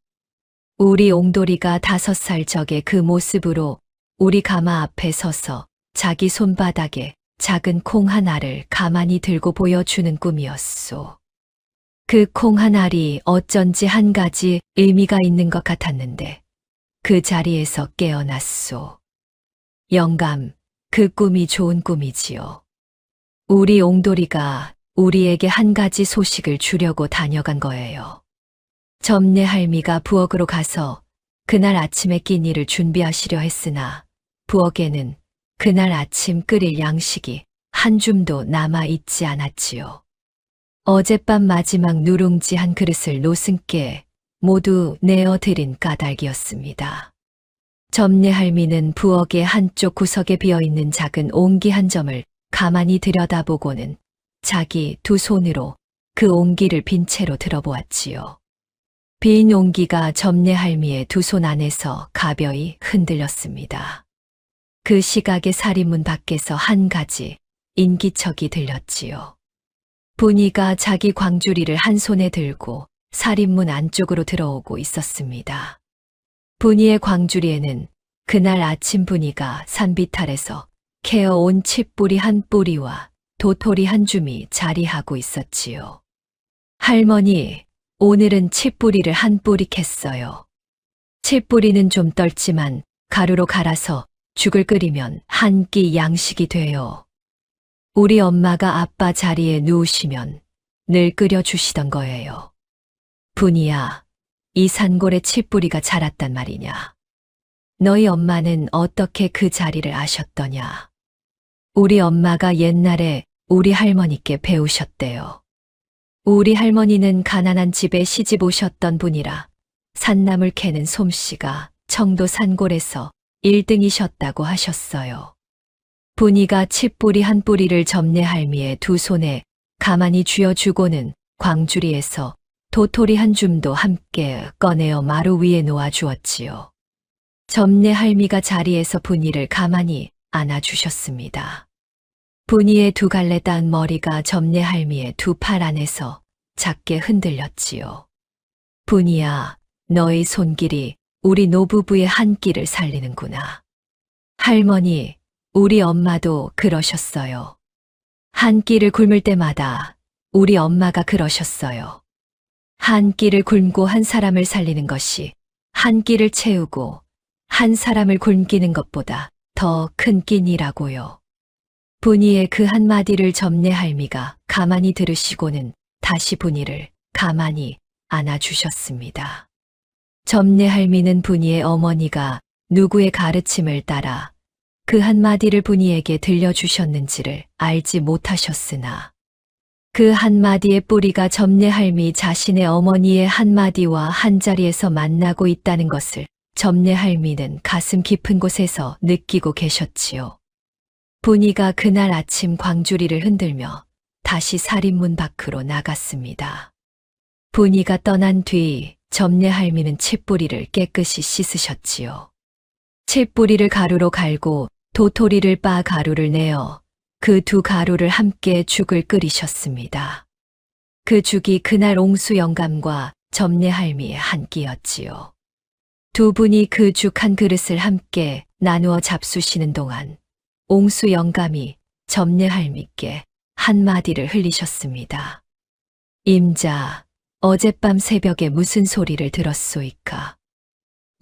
우리 옹돌이가 5살 적의 그 모습으로 우리 가마 앞에 서서 자기 손바닥에 작은 콩 하나를 가만히 들고 보여주는 꿈이었소. 그 콩 한 알이 어쩐지 한 가지 의미가 있는 것 같았는데 그 자리에서 깨어났소. 영감, 그 꿈이 좋은 꿈이지요. 우리 옹돌이가 우리에게 한 가지 소식을 주려고 다녀간 거예요. 점례 할미가 부엌으로 가서 그날 아침에 끼니를 준비하시려 했으나 부엌에는 그날 아침 끓일 양식이 한 줌도 남아 있지 않았지요. 어젯밤 마지막 누룽지 한 그릇을 노승께 모두 내어드린 까닭이었습니다. 점례 할미는 부엌의 한쪽 구석에 비어있는 작은 옹기 한 점을 가만히 들여다보고는 자기 두 손으로 그 옹기를 빈 채로 들어보았지요. 빈 옹기가 점례 할미의 두 손 안에서 가벼이 흔들렸습니다. 그 시각에 사리문 밖에서 한 가지 인기척이 들렸지요. 분이가 자기 광주리를 한 손에 들고 사립문 안쪽으로 들어오고 있었습니다. 분이의 광주리에는 그날 아침 분이가 산비탈에서 캐어온 칡뿌리 한 뿌리와 도토리 한 줌이 자리하고 있었지요. 할머니, 오늘은 칡뿌리를 한 뿌리 캤어요. 칡뿌리는 좀 떫지만 가루로 갈아서 죽을 끓이면 한 끼 양식이 돼요. 우리 엄마가 아빠 자리에 누우시면 늘 끓여주시던 거예요. 분이야, 이 산골에 칡뿌리가 자랐단 말이냐. 너희 엄마는 어떻게 그 자리를 아셨더냐. 우리 엄마가 옛날에 우리 할머니께 배우셨대요. 우리 할머니는 가난한 집에 시집 오셨던 분이라 산나물 캐는 솜씨가 청도 산골에서 1등이셨다고 하셨어요. 분이가 칡뿌리 한 뿌리를 점례 할미의 두 손에 가만히 쥐어주고는 광주리에서 도토리 한 줌도 함께 꺼내어 마루 위에 놓아 주었지요. 점례 할미가 자리에서 분이를 가만히 안아주셨습니다. 분이의 두 갈래 딴 머리가 점례 할미의 두 팔 안에서 작게 흔들렸지요. 분이야, 너의 손길이 우리 노부부의 한 끼를 살리는구나. 할머니, 우리 엄마도 그러셨어요. 한 끼를 굶을 때마다 우리 엄마가 그러셨어요. 한 끼를 굶고 한 사람을 살리는 것이 한 끼를 채우고 한 사람을 굶기는 것보다 더 큰 끼니라고요. 분이의 그 한마디를 점례 할미가 가만히 들으시고는 다시 분이를 가만히 안아주셨습니다. 점례 할미는 분이의 어머니가 누구의 가르침을 따라 그 한마디를 분이에게 들려주셨는지를 알지 못하셨으나 그 한마디의 뿌리가 점례할미 자신의 어머니의 한마디와 한자리에서 만나고 있다는 것을 점례할미는 가슴 깊은 곳에서 느끼고 계셨지요. 분이가 그날 아침 광주리를 흔들며 다시 살인문 밖으로 나갔습니다. 분이가 떠난 뒤 점례할미는 칡뿌리를 깨끗이 씻으셨지요. 칡뿌리를 가루로 갈고 도토리를 빻아 가루를 내어 그 두 가루를 함께 죽을 끓이셨습니다. 그 죽이 그날 옹수 영감과 점례할미의 한 끼였지요. 두 분이 그 죽 한 그릇을 함께 나누어 잡수시는 동안 옹수 영감이 점례할미께 한마디를 흘리셨습니다. 임자, 어젯밤 새벽에 무슨 소리를 들었소이까?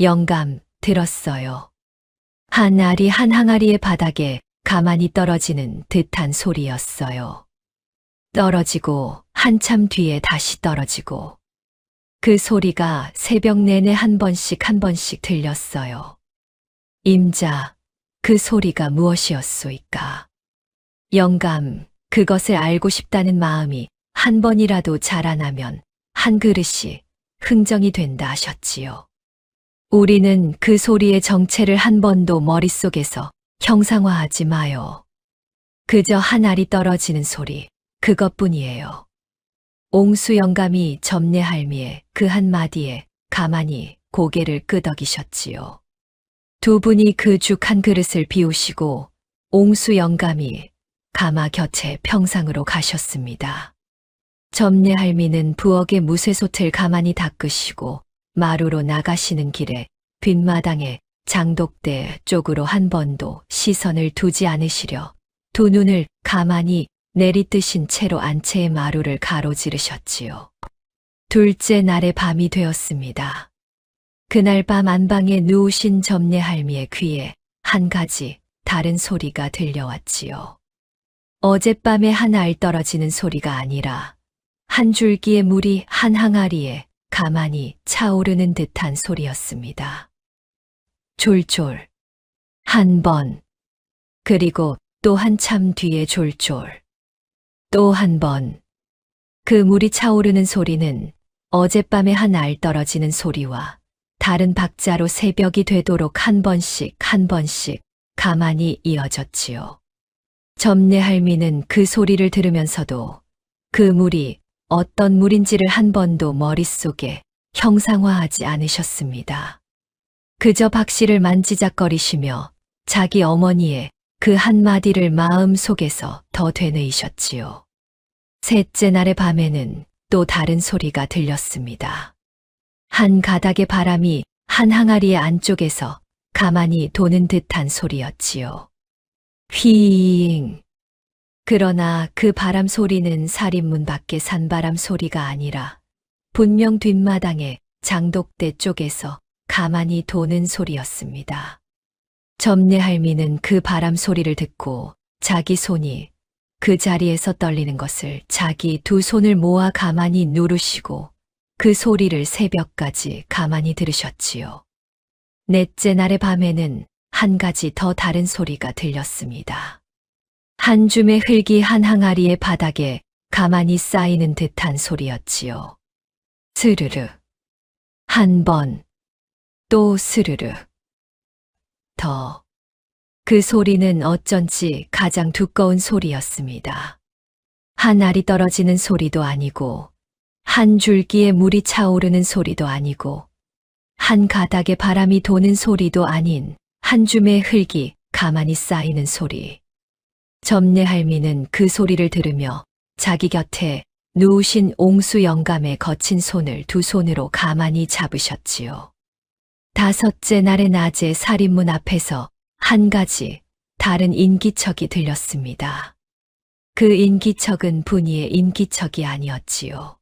영감, 들었어요. 한 알이 한 항아리의 바닥에 가만히 떨어지는 듯한 소리였어요. 떨어지고 한참 뒤에 다시 떨어지고 그 소리가 새벽 내내 한 번씩 들렸어요. 임자, 그 소리가 무엇이었소이까? 영감, 그것을 알고 싶다는 마음이 한 번이라도 자라나면 한 그릇이 흥정이 된다 하셨지요. 우리는 그 소리의 정체를 한 번도 머릿속에서 형상화하지 마요. 그저 한 알이 떨어지는 소리, 그것뿐이에요. 옹수 영감이 점례할미의 그 한마디에 가만히 고개를 끄덕이셨지요. 두 분이 그 죽 한 그릇을 비우시고 옹수 영감이 가마 곁에 평상으로 가셨습니다. 점례할미는 부엌의 무쇠솥을 가만히 닦으시고 마루로 나가시는 길에 뒷마당에 장독대 쪽으로 한 번도 시선을 두지 않으시려 두 눈을 가만히 내리뜨신 채로 안채의 마루를 가로지르셨지요. 둘째 날의 밤이 되었습니다. 그날 밤 안방에 누우신 점례할미의 귀에 한 가지 다른 소리가 들려왔지요. 어젯밤에 한 알 떨어지는 소리가 아니라 한 줄기의 물이 한 항아리에 가만히 차오르는 듯한 소리였습니다. 졸졸. 한 번. 그리고 또 한참 뒤에 졸졸. 또 한 번. 그 물이 차오르는 소리는 어젯밤에 한 알 떨어지는 소리와 다른 박자로 새벽이 되도록 한 번씩 가만히 이어졌지요. 점례할미는 그 소리를 들으면서도 그 물이 어떤 물인지를 한 번도 머릿속에 형상화하지 않으셨습니다. 그저 박씨를 만지작거리시며 자기 어머니의 그 한마디를 마음속에서 더 되뇌이셨지요. 셋째 날의 밤에는 또 다른 소리가 들렸습니다. 한 가닥의 바람이 한 항아리의 안쪽에서 가만히 도는 듯한 소리였지요. 휘잉. 그러나 그 바람 소리는 살인문 밖의 산바람 소리가 아니라 분명 뒷마당의 장독대 쪽에서 가만히 도는 소리였습니다. 점례할미는 그 바람 소리를 듣고 자기 손이 그 자리에서 떨리는 것을 자기 두 손을 모아 가만히 누르시고 그 소리를 새벽까지 가만히 들으셨지요. 넷째 날의 밤에는 한 가지 더 다른 소리가 들렸습니다. 한 줌의 흙이 한 항아리의 바닥에 가만히 쌓이는 듯한 소리였지요. 스르르. 한 번. 또 스르르. 더. 그 소리는 어쩐지 가장 두꺼운 소리였습니다. 한 알이 떨어지는 소리도 아니고, 한 줄기의 물이 차오르는 소리도 아니고, 한 가닥의 바람이 도는 소리도 아닌 한 줌의 흙이 가만히 쌓이는 소리. 점례할미는 그 소리를 들으며 자기 곁에 누우신 옹수 영감의 거친 손을 두 손으로 가만히 잡으셨지요. 다섯째 날의 낮에 살인문 앞에서 한 가지 다른 인기척이 들렸습니다. 그 인기척은 분이의 인기척이 아니었지요.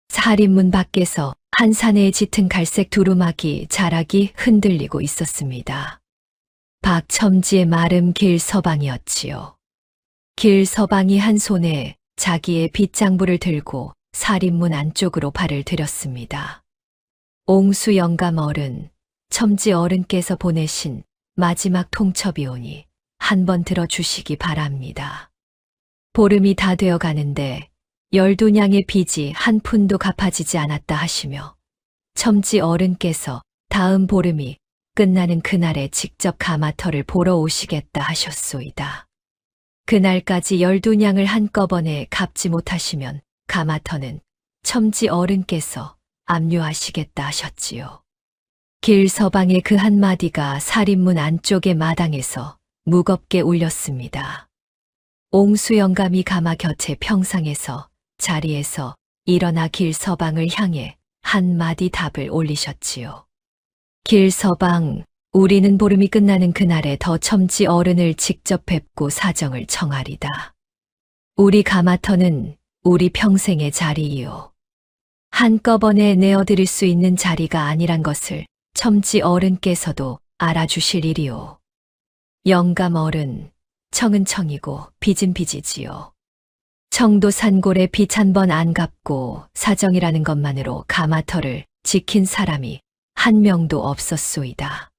살인문 밖에서 한 사내의 짙은 갈색 두루마기 자락이 흔들리고 있었습니다. 박첨지의 마름 길 서방이었지요. 길 서방이 한 손에 자기의 빗장부를 들고 살인문 안쪽으로 발을 들였습니다. 옹수 영감 어른, 첨지 어른께서 보내신 마지막 통첩이 오니 한번 들어주시기 바랍니다. 보름이 다 되어 가는데 12냥의 빚이 한 푼도 갚아지지 않았다 하시며 첨지 어른께서 다음 보름이 끝나는 그날에 직접 가마터를 보러 오시겠다 하셨소이다. 그날까지 12냥을 한꺼번에 갚지 못하시면 가마터는 첨지 어른께서 압류하시겠다 하셨지요. 길 서방의 그 한마디가 살인문 안쪽의 마당에서 무겁게 울렸습니다. 옹수 영감이 가마 곁에 평상에서 자리에서 일어나 길 서방을 향해 한마디 답을 올리셨지요. 길 서방, 우리는 보름이 끝나는 그날에 더 첨지 어른을 직접 뵙고 사정을 청하리다. 우리 가마터는 우리 평생의 자리이요. 한꺼번에 내어드릴 수 있는 자리가 아니란 것을 첨지 어른께서도 알아주실 일이요. 영감 어른, 청은 청이고 빚은 빚이지요. 청도 산골에 빚 한 번 안 갚고 사정이라는 것만으로 가마터를 지킨 사람이 한 명도 없었소이다.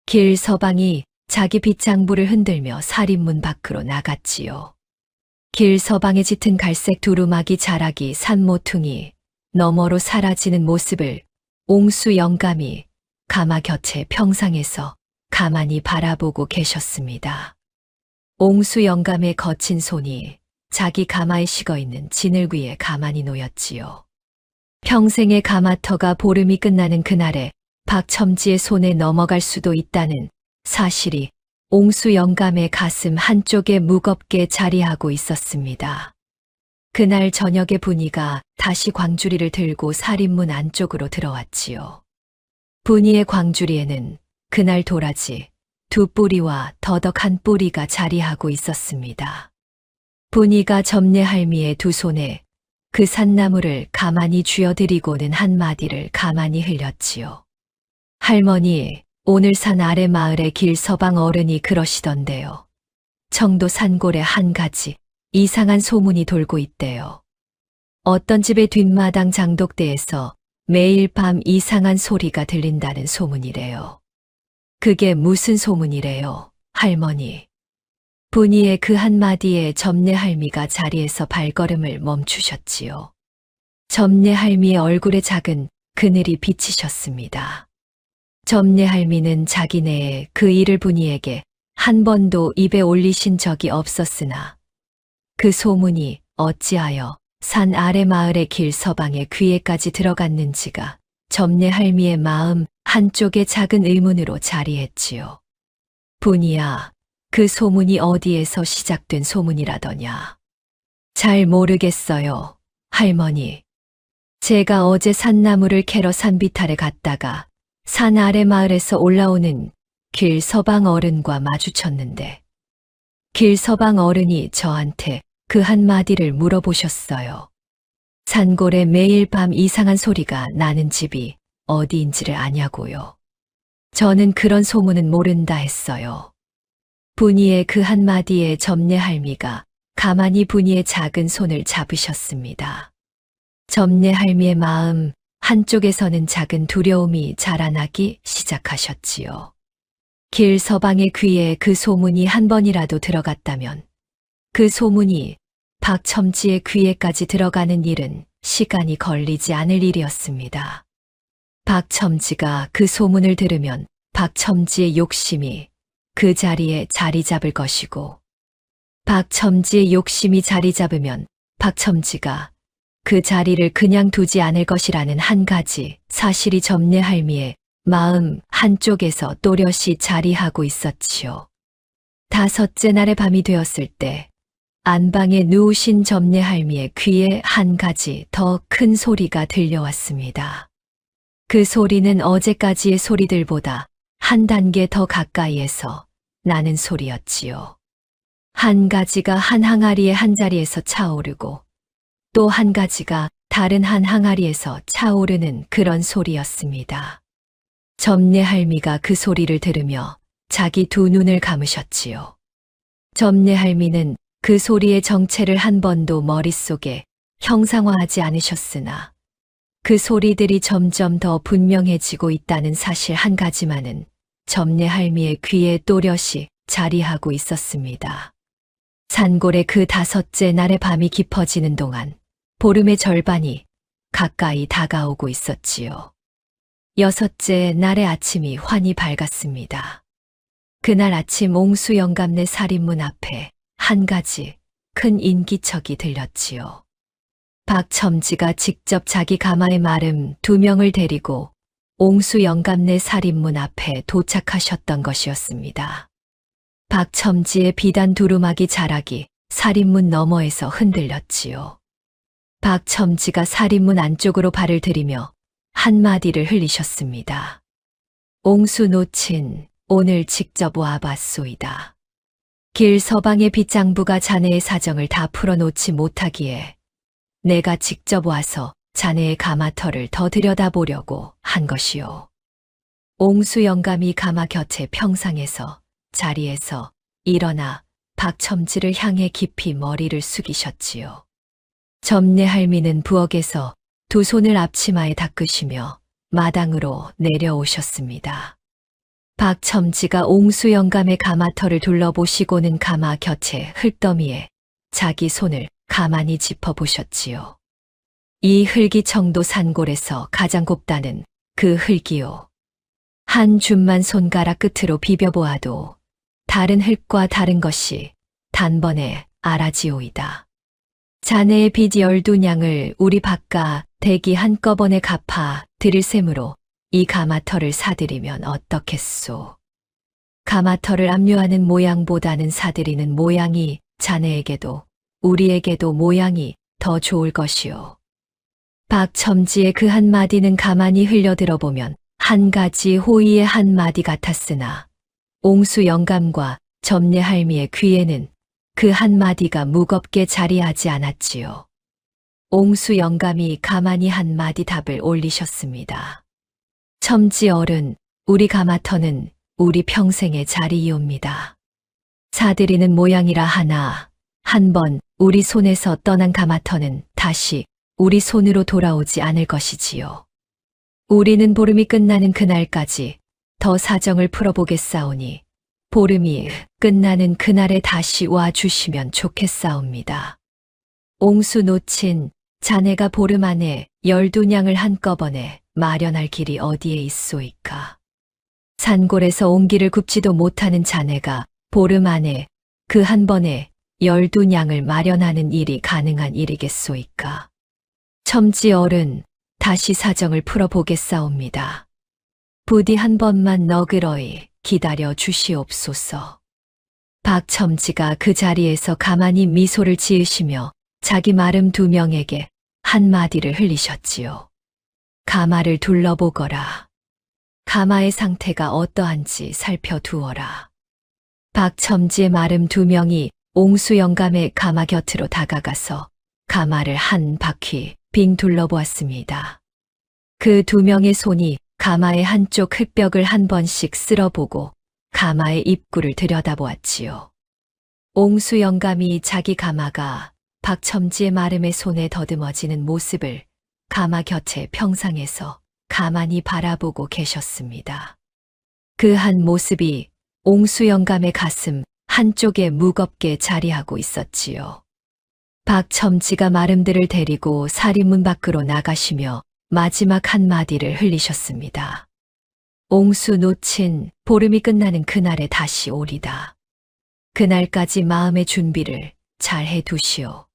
길 서방이 자기 빚장부를 흔들며 살인문 밖으로 나갔지요. 길 서방의 짙은 갈색 두루마기 자락이 산모퉁이 너머로 사라지는 모습을 옹수 영감이 가마 곁에 평상에서 가만히 바라보고 계셨습니다. 옹수 영감의 거친 손이 자기 가마에 식어있는 진흙 위에 가만히 놓였지요. 평생의 가마터가 보름이 끝나는 그날에 박첨지의 손에 넘어갈 수도 있다는 사실이 옹수 영감의 가슴 한쪽에 무겁게 자리하고 있었습니다. 그날 저녁에 분이가 다시 광주리를 들고 살인문 안쪽으로 들어왔지요. 분이의 광주리에는 그날 도라지 2뿌리와 더덕 1뿌리가 자리하고 있었습니다. 분이가 점례 할미의 2손에 그 산나물을 가만히 쥐어드리고는 한마디를 가만히 흘렸지요. 할머니, 오늘 산 아래 마을의 길 서방 어른이 그러시던데요. 청도 산골에 한 가지 이상한 소문이 돌고 있대요. 어떤 집의 뒷마당 장독대에서 매일 밤 이상한 소리가 들린다는 소문이래요. 그게 무슨 소문이래요, 할머니? 분이의 그 한마디에 점례 할미가 자리에서 발걸음을 멈추셨지요. 점례 할미의 얼굴에 작은 그늘이 비치셨습니다. 점례 할미는 자기네의 그 일을 분이에게 한 번도 입에 올리신 적이 없었으나 그 소문이 어찌하여 산 아래 마을의 길 서방의 귀에까지 들어갔는지가 점례 할미의 마음 한쪽에 작은 의문으로 자리했지요. 분이야, 그 소문이 어디에서 시작된 소문이라더냐? 잘 모르겠어요, 할머니. 제가 어제 산나물을 캐러 산비탈에 갔다가 산 아래 마을에서 올라오는 길 서방 어른과 마주쳤는데 길 서방 어른이 저한테 그 한마디를 물어보셨어요. 산골에 매일 밤 이상한 소리가 나는 집이 어디인지를 아냐고요. 저는 그런 소문은 모른다 했어요. 분이의 그 한마디에 점례 할미가 가만히 분이의 작은 손을 잡으셨습니다. 점례 할미의 마음 한쪽에서는 작은 두려움이 자라나기 시작하셨지요. 길 서방의 귀에 그 소문이 한 번이라도 들어갔다면 그 소문이 박첨지의 귀에까지 들어가는 일은 시간이 걸리지 않을 일이었습니다. 박첨지가 그 소문을 들으면 박첨지의 욕심이 그 자리에 자리 잡을 것이고 박첨지의 욕심이 자리 잡으면 박첨지가 그 자리를 그냥 두지 않을 것이라는 한 가지 사실이 점례 할미의 마음 한쪽에서 또렷이 자리하고 있었지요. 5째 날의 밤이 되었을 때 안방에 누우신 점례 할미의 귀에 한 가지 더 큰 소리가 들려왔습니다. 그 소리는 어제까지의 소리들보다 한 단계 더 가까이에서 나는 소리였지요. 한 가지가 한 항아리의 한 자리에서 차오르고 또 한 가지가 다른 한 항아리에서 차오르는 그런 소리였습니다. 점례 할미가 그 소리를 들으며 자기 2눈을 감으셨지요. 점례 할미는 그 소리의 정체를 한 번도 머릿속에 형상화하지 않으셨으나 그 소리들이 점점 더 분명해지고 있다는 사실 한 가지만은 점례 할미의 귀에 또렷이 자리하고 있었습니다. 산골의 그 5째 날의 밤이 깊어지는 동안 보름의 절반이 가까이 다가오고 있었지요. 6째 날의 아침이 환히 밝았습니다. 그날 아침 옹수 영감네 살인문 앞에 한 가지 큰 인기척이 들렸지요. 박첨지가 직접 자기 가마의 마름 2명을 데리고 옹수 영감네 살인문 앞에 도착하셨던 것이었습니다. 박첨지의 비단 두루마기 자락이 살인문 너머에서 흔들렸지요. 박첨지가 살인문 안쪽으로 발을 들이며 한마디를 흘리셨습니다. 옹수 노친, 오늘 직접 와봤소이다. 길 서방의 빗장부가 자네의 사정을 다 풀어놓지 못하기에 내가 직접 와서 자네의 가마터를 더 들여다보려고 한 것이요. 옹수 영감이 가마 곁에 평상에서 자리에서 일어나 박첨지를 향해 깊이 머리를 숙이셨지요. 점례 할미는 부엌에서 2 손을 앞치마에 닦으시며 마당으로 내려오셨습니다. 박첨지가 옹수 영감의 가마터를 둘러보시고는 가마 곁에 흙더미에 자기 손을 가만히 짚어보셨지요. 이 흙이 청도 산골에서 가장 곱다는 그 흙이요. 한 줌만 손가락 끝으로 비벼보아도 다른 흙과 다른 것이 단번에 알아지오이다. 자네의 빚 12냥을 우리 박가 대기 한꺼번에 갚아 드릴 셈으로 이 가마터를 사드리면 어떻겠소. 가마터를 압류하는 모양보다는 사드리는 모양이 자네에게도 우리에게도 모양이 더 좋을 것이오. 박첨지의 그 한마디는 가만히 흘려들어보면 한 가지 호의의 한마디 같았으나 옹수 영감과 점례 할미의 귀에는 그 한마디가 무겁게 자리하지 않았지요. 옹수 영감이 가만히 한마디 답을 올리셨습니다. 첨지 어른, 우리 가마터는 우리 평생의 자리이옵니다. 사드리는 모양이라 하나 한 번 우리 손에서 떠난 가마터는 다시 우리 손으로 돌아오지 않을 것이지요. 우리는 보름이 끝나는 그날까지 더 사정을 풀어보겠사오니 보름이 끝나는 그날에 다시 와주시면 좋겠사옵니다. 옹수 노친, 자네가 보름 안에 12냥을 한꺼번에 마련할 길이 어디에 있소이까. 산골에서 옹기를 굽지도 못하는 자네가 보름 안에 그 한 번에 12냥을 마련하는 일이 가능한 일이겠소이까. 첨지 어른, 다시 사정을 풀어보겠사옵니다. 부디 한 번만 너그러이 기다려 주시옵소서. 박첨지가 그 자리에서 가만히 미소를 지으시며 자기 마름 2명에게 한마디를 흘리셨지요. 가마를 둘러보거라. 가마의 상태가 어떠한지 살펴두어라. 박첨지의 마름 2명이 옹수 영감의 가마 곁으로 다가가서 가마를 한 바퀴 빙 둘러보았습니다. 그 2명의 손이 가마의 한쪽 흙벽을 한 번씩 쓸어보고 가마의 입구를 들여다보았지요. 옹수 영감이 자기 가마가 박첨지의 마름의 손에 더듬어지는 모습을 가마 곁에 평상에서 가만히 바라보고 계셨습니다. 그 한 모습이 옹수 영감의 가슴 한쪽에 무겁게 자리하고 있었지요. 박첨지가 마름들을 데리고 살인문 밖으로 나가시며 마지막 한마디를 흘리셨습니다. 옹수 노친, 보름이 끝나는 그날에 다시 오리다. 그날까지 마음의 준비를 잘 해두시오.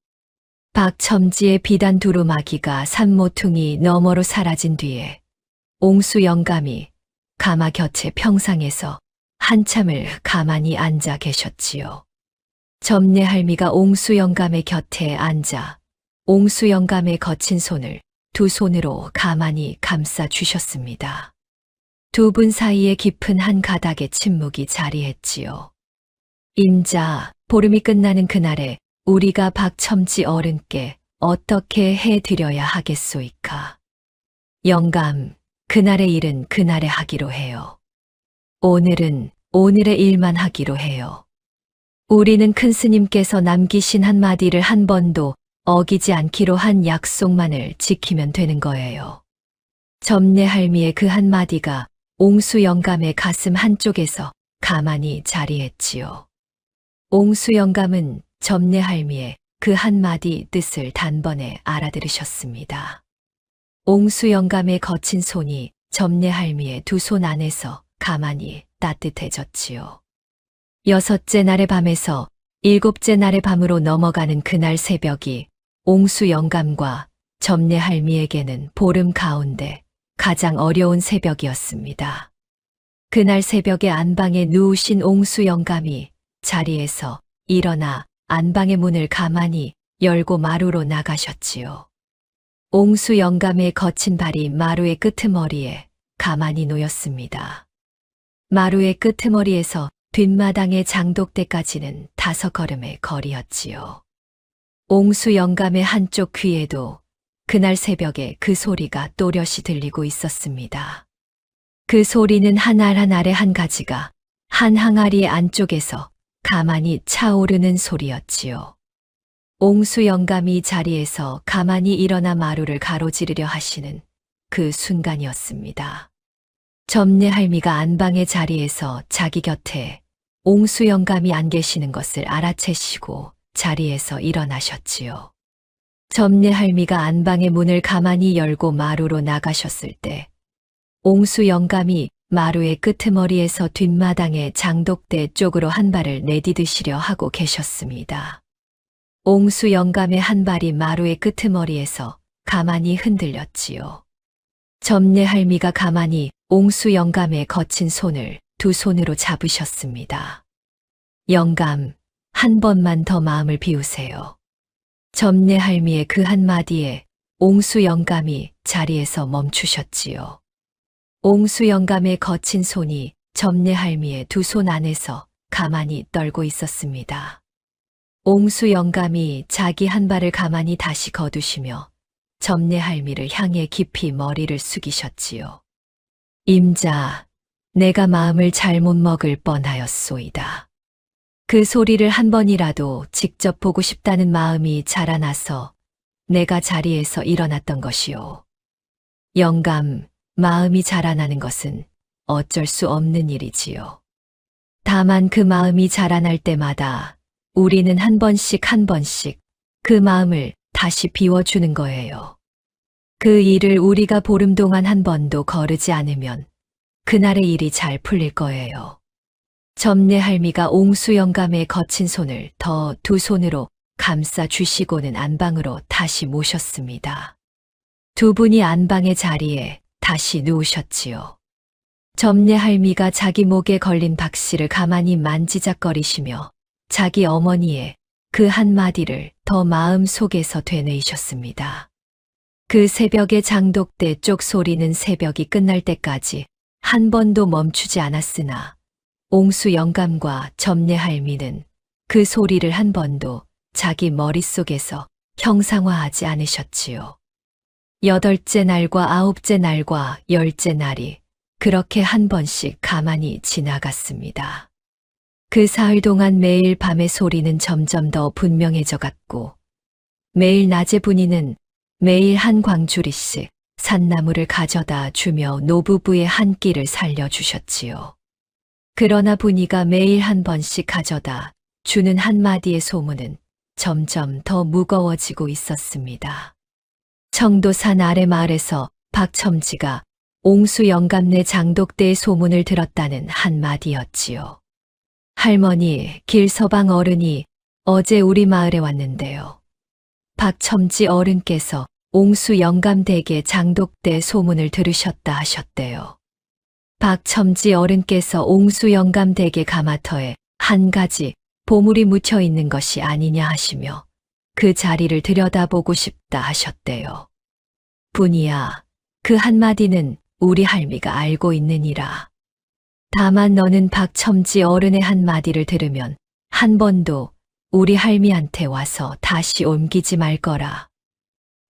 박첨지의 비단 두루마기가 산모퉁이 너머로 사라진 뒤에 옹수 영감이 가마 곁에 평상에서 한참을 가만히 앉아 계셨지요. 점례 할미가 옹수 영감의 곁에 앉아 옹수 영감의 거친 손을 2 손으로 가만히 감싸 주셨습니다. 2 분 사이에 깊은 한 가닥의 침묵이 자리했지요. 임자, 보름이 끝나는 그날에 우리가 박첨지 어른께 어떻게 해드려야 하겠소이까. 영감, 그날의 일은 그날에 하기로 해요. 오늘은 오늘의 일만 하기로 해요. 우리는 큰 스님께서 남기신 한마디를 한 번도 어기지 않기로 한 약속만을 지키면 되는 거예요. 점례 할미의 그 한마디가 옹수 영감의 가슴 한쪽에서 가만히 자리했지요. 옹수 영감은 점례 할미의 그 한마디 뜻을 단번에 알아들으셨습니다. 옹수 영감의 거친 손이 점례 할미의 두 손 안에서 가만히 따뜻해졌지요. 6째 날의 밤에서 7째 날의 밤으로 넘어가는 그날 새벽이 옹수 영감과 점례 할미에게는 보름 가운데 가장 어려운 새벽이었습니다. 그날 새벽에 안방에 누우신 옹수 영감이 자리에서 일어나 안방의 문을 가만히 열고 마루로 나가셨지요. 옹수 영감의 거친 발이 마루의 끄트머리에 가만히 놓였습니다. 마루의 끄트머리에서 뒷마당의 장독대까지는 5걸음의 거리였지요. 옹수 영감의 한쪽 귀에도 그날 새벽에 그 소리가 또렷이 들리고 있었습니다. 그 소리는 한 알 한 알의 한 가지가 한 항아리의 안쪽에서 가만히 차오르는 소리였지요. 옹수 영감이 자리에서 가만히 일어나 마루를 가로지르려 하시는 그 순간이었습니다. 점례 할미가 안방의 자리에서 자기 곁에 옹수 영감이 안 계시는 것을 알아채시고 자리에서 일어나셨지요. 점례 할미가 안방의 문을 가만히 열고 마루로 나가셨을 때 옹수 영감이 마루의 끄트머리에서 뒷마당의 장독대 쪽으로 한 발을 내디디시려 하고 계셨습니다. 옹수 영감의 한 발이 마루의 끄트머리에서 가만히 흔들렸지요. 점례 할미가 가만히 옹수 영감의 거친 손을 두 손으로 잡으셨습니다. 영감, 한 번만 더 마음을 비우세요. 점례 할미의 그 한마디에 옹수 영감이 자리에서 멈추셨지요. 옹수 영감의 거친 손이 점례 할미의 두 손 안에서 가만히 떨고 있었습니다. 옹수 영감이 자기 한 발을 가만히 다시 거두시며 점례 할미를 향해 깊이 머리를 숙이셨지요. 임자, 내가 마음을 잘못 먹을 뻔하였소이다. 그 소리를 한 번이라도 직접 보고 싶다는 마음이 자라나서 내가 자리에서 일어났던 것이요. 영감, 마음이 자라나는 것은 어쩔 수 없는 일이지요. 다만 그 마음이 자라날 때마다 우리는 한 번씩 그 마음을 다시 비워주는 거예요. 그 일을 우리가 보름 동안 한 번도 거르지 않으면 그날의 일이 잘 풀릴 거예요. 점례 할미가 옹수 영감의 거친 손을 더 두 손으로 감싸 주시고는 안방으로 다시 모셨습니다. 두 분이 안방의 자리에 다시 누우셨지요. 점례 할미가 자기 목에 걸린 박씨를 가만히 만지작거리시며 자기 어머니의 그 한마디를 더 마음 속에서 되뇌이셨습니다. 그 새벽의 장독대 쪽 소리는 새벽이 끝날 때까지 한 번도 멈추지 않았으나 옹수 영감과 점례 할미는 그 소리를 한 번도 자기 머릿속에서 형상화하지 않으셨지요. 8째 날과 9째 날과 10째 날이 그렇게 한 번씩 가만히 지나갔습니다. 그 사흘 동안 매일 밤의 소리는 점점 더 분명해져 갔고 매일 낮의 분이는 매일 한 광주리씩 산나물을 가져다 주며 노부부의 한 끼를 살려주셨지요. 그러나 분이가 매일 한 번씩 가져다 주는 한마디의 소문은 점점 더 무거워지고 있었습니다. 청도산 아래 마을에서 박첨지가 옹수 영감네 장독대의 소문을 들었다는 한마디였지요. 할머니, 길서방 어른이 어제 우리 마을에 왔는데요. 박첨지 어른께서 옹수 영감 댁의 장독대 소문을 들으셨다 하셨대요. 박첨지 어른께서 옹수 영감 댁의 가마터에 한 가지 보물이 묻혀 있는 것이 아니냐 하시며 그 자리를 들여다보고 싶다 하셨대요. 분이야, 그 한마디는 우리 할미가 알고 있느니라. 다만 너는 박첨지 어른의 한마디를 들으면 한 번도 우리 할미한테 와서 다시 옮기지 말 거라.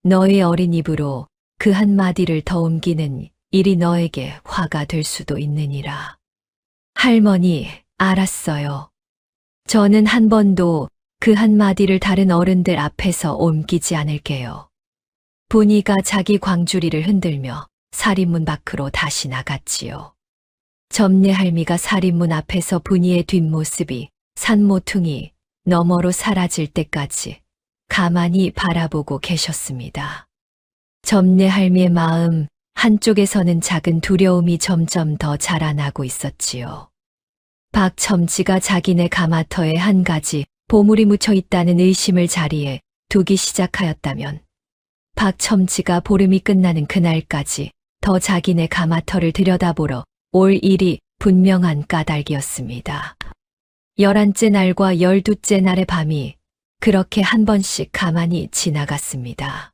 너의 어린 입으로 그 한마디를 더 옮기는 일이 너에게 화가 될 수도 있느니라. 할머니, 알았어요. 저는 한 번도 그 한마디를 다른 어른들 앞에서 옮기지 않을게요. 분이가 자기 광주리를 흔들며 살인문 밖으로 다시 나갔지요. 점례 할미가 살인문 앞에서 분이의 뒷모습이 산모퉁이 너머로 사라질 때까지 가만히 바라보고 계셨습니다. 점례 할미의 마음 한쪽에서는 작은 두려움이 점점 더 자라나고 있었지요. 박첨지가 자기네 가마터에 한 가지 보물이 묻혀 있다는 의심을 자리에 두기 시작하였다면 박첨지가 보름이 끝나는 그날까지 더 자기네 가마터를 들여다보러 올 일이 분명한 까닭이었습니다. 11째 날과 12째 날의 밤이 그렇게 한 번씩 가만히 지나갔습니다.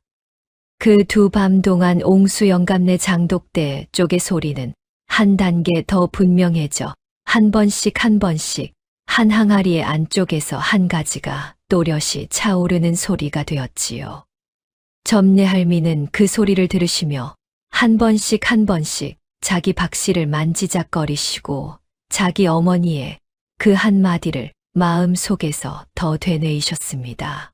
그 두 밤 동안 옹수 영감네 장독대 쪽의 소리는 한 단계 더 분명해져 한 번씩 한 항아리의 안쪽에서 한 가지가 또렷이 차오르는 소리가 되었지요. 점례 할미는 그 소리를 들으시며 한 번씩 자기 박씨를 만지작거리시고 자기 어머니의 그 한마디를 마음속에서 더 되뇌이셨습니다.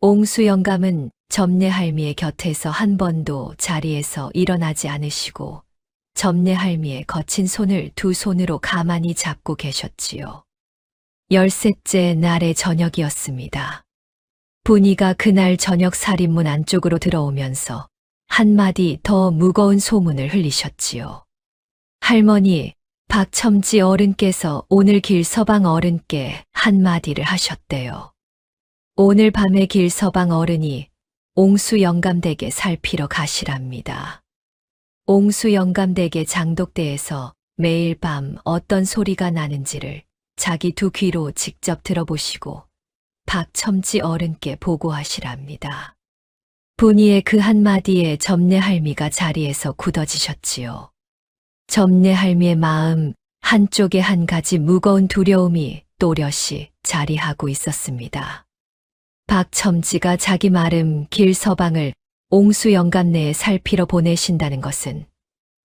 옹수 영감은 점례 할미의 곁에서 한 번도 자리에서 일어나지 않으시고 점례 할미의 거친 손을 두 손으로 가만히 잡고 계셨지요. 13째 날의 저녁이었습니다. 분이가 그날 저녁 살인문 안쪽으로 들어오면서 한마디 더 무거운 소문을 흘리셨지요. 할머니, 박첨지 어른께서 오늘 길서방 어른께 한마디를 하셨대요. 오늘 밤에 길서방 어른이 옹수 영감댁에 살피러 가시랍니다. 옹수 영감댁의 장독대에서 매일 밤 어떤 소리가 나는지를 자기 두 귀로 직접 들어보시고 박첨지 어른께 보고하시랍니다. 분이의 그 한마디에 점례 할미가 자리에서 굳어지셨지요. 점례 할미의 마음 한쪽에 한 가지 무거운 두려움이 또렷이 자리하고 있었습니다. 박첨지가 자기 마름 길서방을 옹수 영감네에 살피러 보내신다는 것은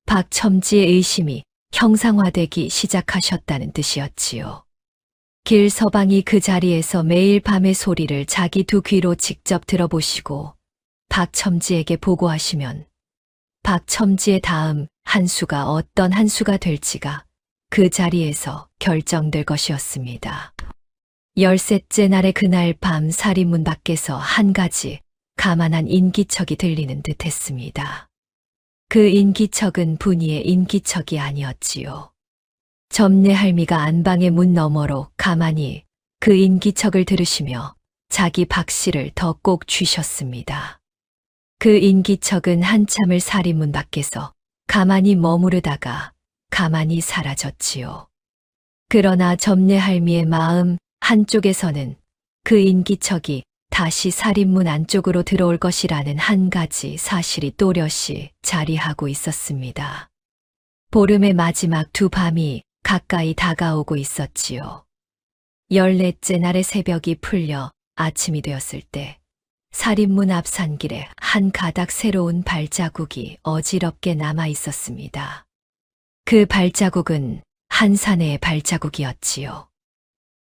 박첨지의 의심이 형상화되기 시작하셨다는 뜻이었지요. 길서방이 그 자리에서 매일 밤의 소리를 자기 두 귀로 직접 들어보시고 박첨지에게 보고하시면 박첨지의 다음 한 수가 어떤 한 수가 될지가 그 자리에서 결정될 것이었습니다. 13째 날의 그날 밤 살인문 밖에서 한 가지 가만한 인기척이 들리는 듯 했습니다. 그 인기척은 분이의 인기척이 아니었지요. 점례 할미가 안방의 문 너머로 가만히 그 인기척을 들으시며 자기 박씨를 더 꼭 쥐셨습니다. 그 인기척은 한참을 살인문 밖에서 가만히 머무르다가 가만히 사라졌지요. 그러나 점례 할미의 마음 한쪽에서는 그 인기척이 다시 살인문 안쪽으로 들어올 것이라는 한 가지 사실이 또렷이 자리하고 있었습니다. 보름의 마지막 두 밤이 가까이 다가오고 있었지요. 14째 날의 새벽이 풀려 아침이 되었을 때 살인문 앞 산길에 한 가닥 새로운 발자국이 어지럽게 남아 있었습니다. 그 발자국은 한 사내의 발자국이었지요.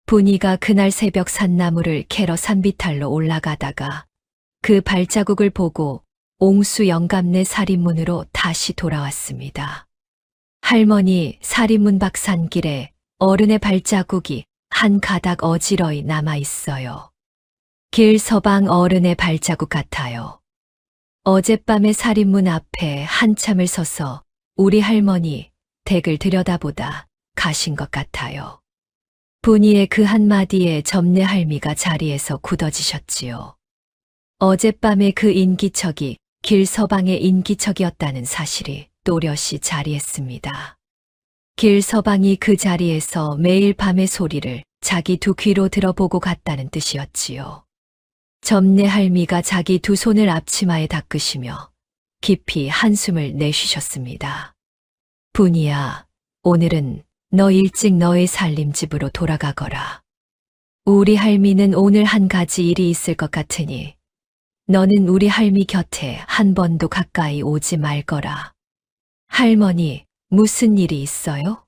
분이가 그날 새벽 산나무를 캐러 산비탈로 올라가다가 그 발자국을 보고 옹수 영감네 살인문으로 다시 돌아왔습니다. 할머니, 살인문 밖 산길에 어른의 발자국이 한 가닥 어지러이 남아 있어요. 길서방 어른의 발자국 같아요. 어젯밤에 살인문 앞에 한참을 서서 우리 할머니 댁을 들여다보다 가신 것 같아요. 분이의 그 한마디에 점례 할미가 자리에서 굳어지셨지요. 어젯밤에 그 인기척이 길서방의 인기척이었다는 사실이 또렷이 자리했습니다. 길서방이 그 자리에서 매일 밤의 소리를 자기 두 귀로 들어보고 갔다는 뜻이었지요. 점례 할미가 자기 두 손을 앞치마에 닦으시며 깊이 한숨을 내쉬셨습니다. 분이야, 오늘은 너 일찍 너의 살림집으로 돌아가거라. 우리 할미는 오늘 한 가지 일이 있을 것 같으니 너는 우리 할미 곁에 한 번도 가까이 오지 말거라. 할머니, 무슨 일이 있어요?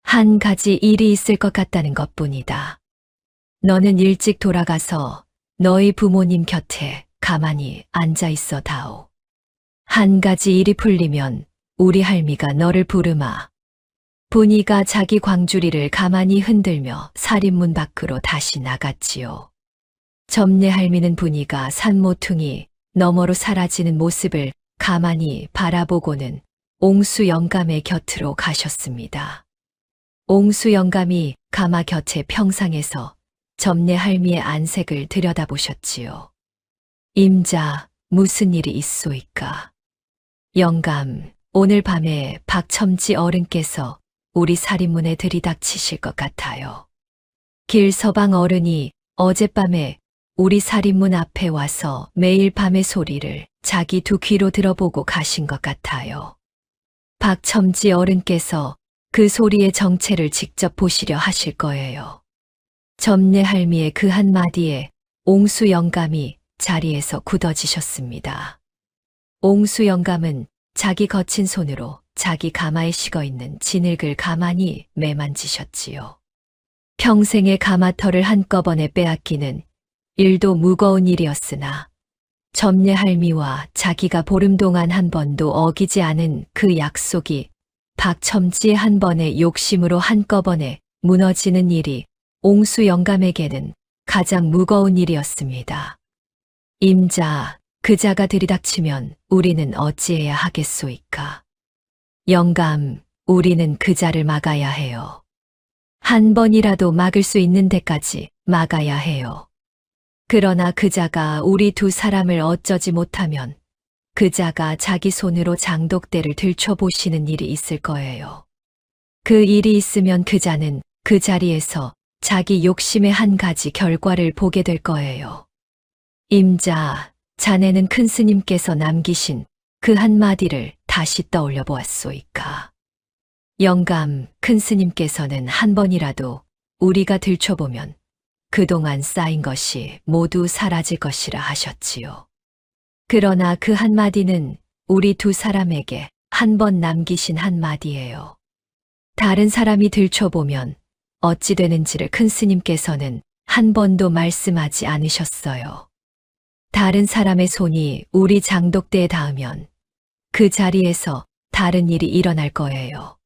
한 가지 일이 있을 것 같다는 것뿐이다. 너는 일찍 돌아가서 너희 부모님 곁에 가만히 앉아 있어 다오. 한 가지 일이 풀리면 우리 할미가 너를 부르마. 분이가 자기 광주리를 가만히 흔들며 살인문 밖으로 다시 나갔지요. 점례 할미는 분이가 산모퉁이 너머로 사라지는 모습을 가만히 바라보고는 옹수 영감의 곁으로 가셨습니다. 옹수 영감이 가마 곁에 평상에서 점례 할미의 안색을 들여다보셨지요. 임자, 무슨 일이 있소이까? 영감, 오늘 밤에 박첨지 어른께서 우리 살인문에 들이닥치실 것 같아요. 길서방 어른이 어젯밤에 우리 살인문 앞에 와서 매일 밤의 소리를 자기 두 귀로 들어보고 가신 것 같아요. 박첨지 어른께서 그 소리의 정체를 직접 보시려 하실 거예요. 점례 할미의 그 한마디에 옹수 영감이 자리에서 굳어지셨습니다. 옹수 영감은 자기 거친 손으로 자기 가마에 식어있는 진흙을 가만히 매만지셨지요. 평생의 가마털을 한꺼번에 빼앗기는 일도 무거운 일이었으나 점례 할미와 자기가 보름 동안 한 번도 어기지 않은 그 약속이 박첨지의 한 번의 욕심으로 한꺼번에 무너지는 일이 옹수 영감에게는 가장 무거운 일이었습니다. 임자, 그자가 들이닥치면 우리는 어찌해야 하겠소이까? 영감, 우리는 그자를 막아야 해요. 한 번이라도 막을 수 있는 데까지 막아야 해요. 그러나 그자가 우리 두 사람을 어쩌지 못하면 그자가 자기 손으로 장독대를 들춰보시는 일이 있을 거예요. 그 일이 있으면 그자는 그 자리에서 자기 욕심의 한 가지 결과를 보게 될 거예요. 임자, 자네는 큰 스님께서 남기신 그 한마디를 다시 떠올려 보았소이까. 영감, 큰 스님께서는 한 번이라도 우리가 들춰보면 그동안 쌓인 것이 모두 사라질 것이라 하셨지요. 그러나 그 한마디는 우리 두 사람에게 한 번 남기신 한마디예요. 다른 사람이 들춰보면 어찌 되는지를 큰 스님께서는 한 번도 말씀하지 않으셨어요. 다른 사람의 손이 우리 장독대에 닿으면 그 자리에서 다른 일이 일어날 거예요.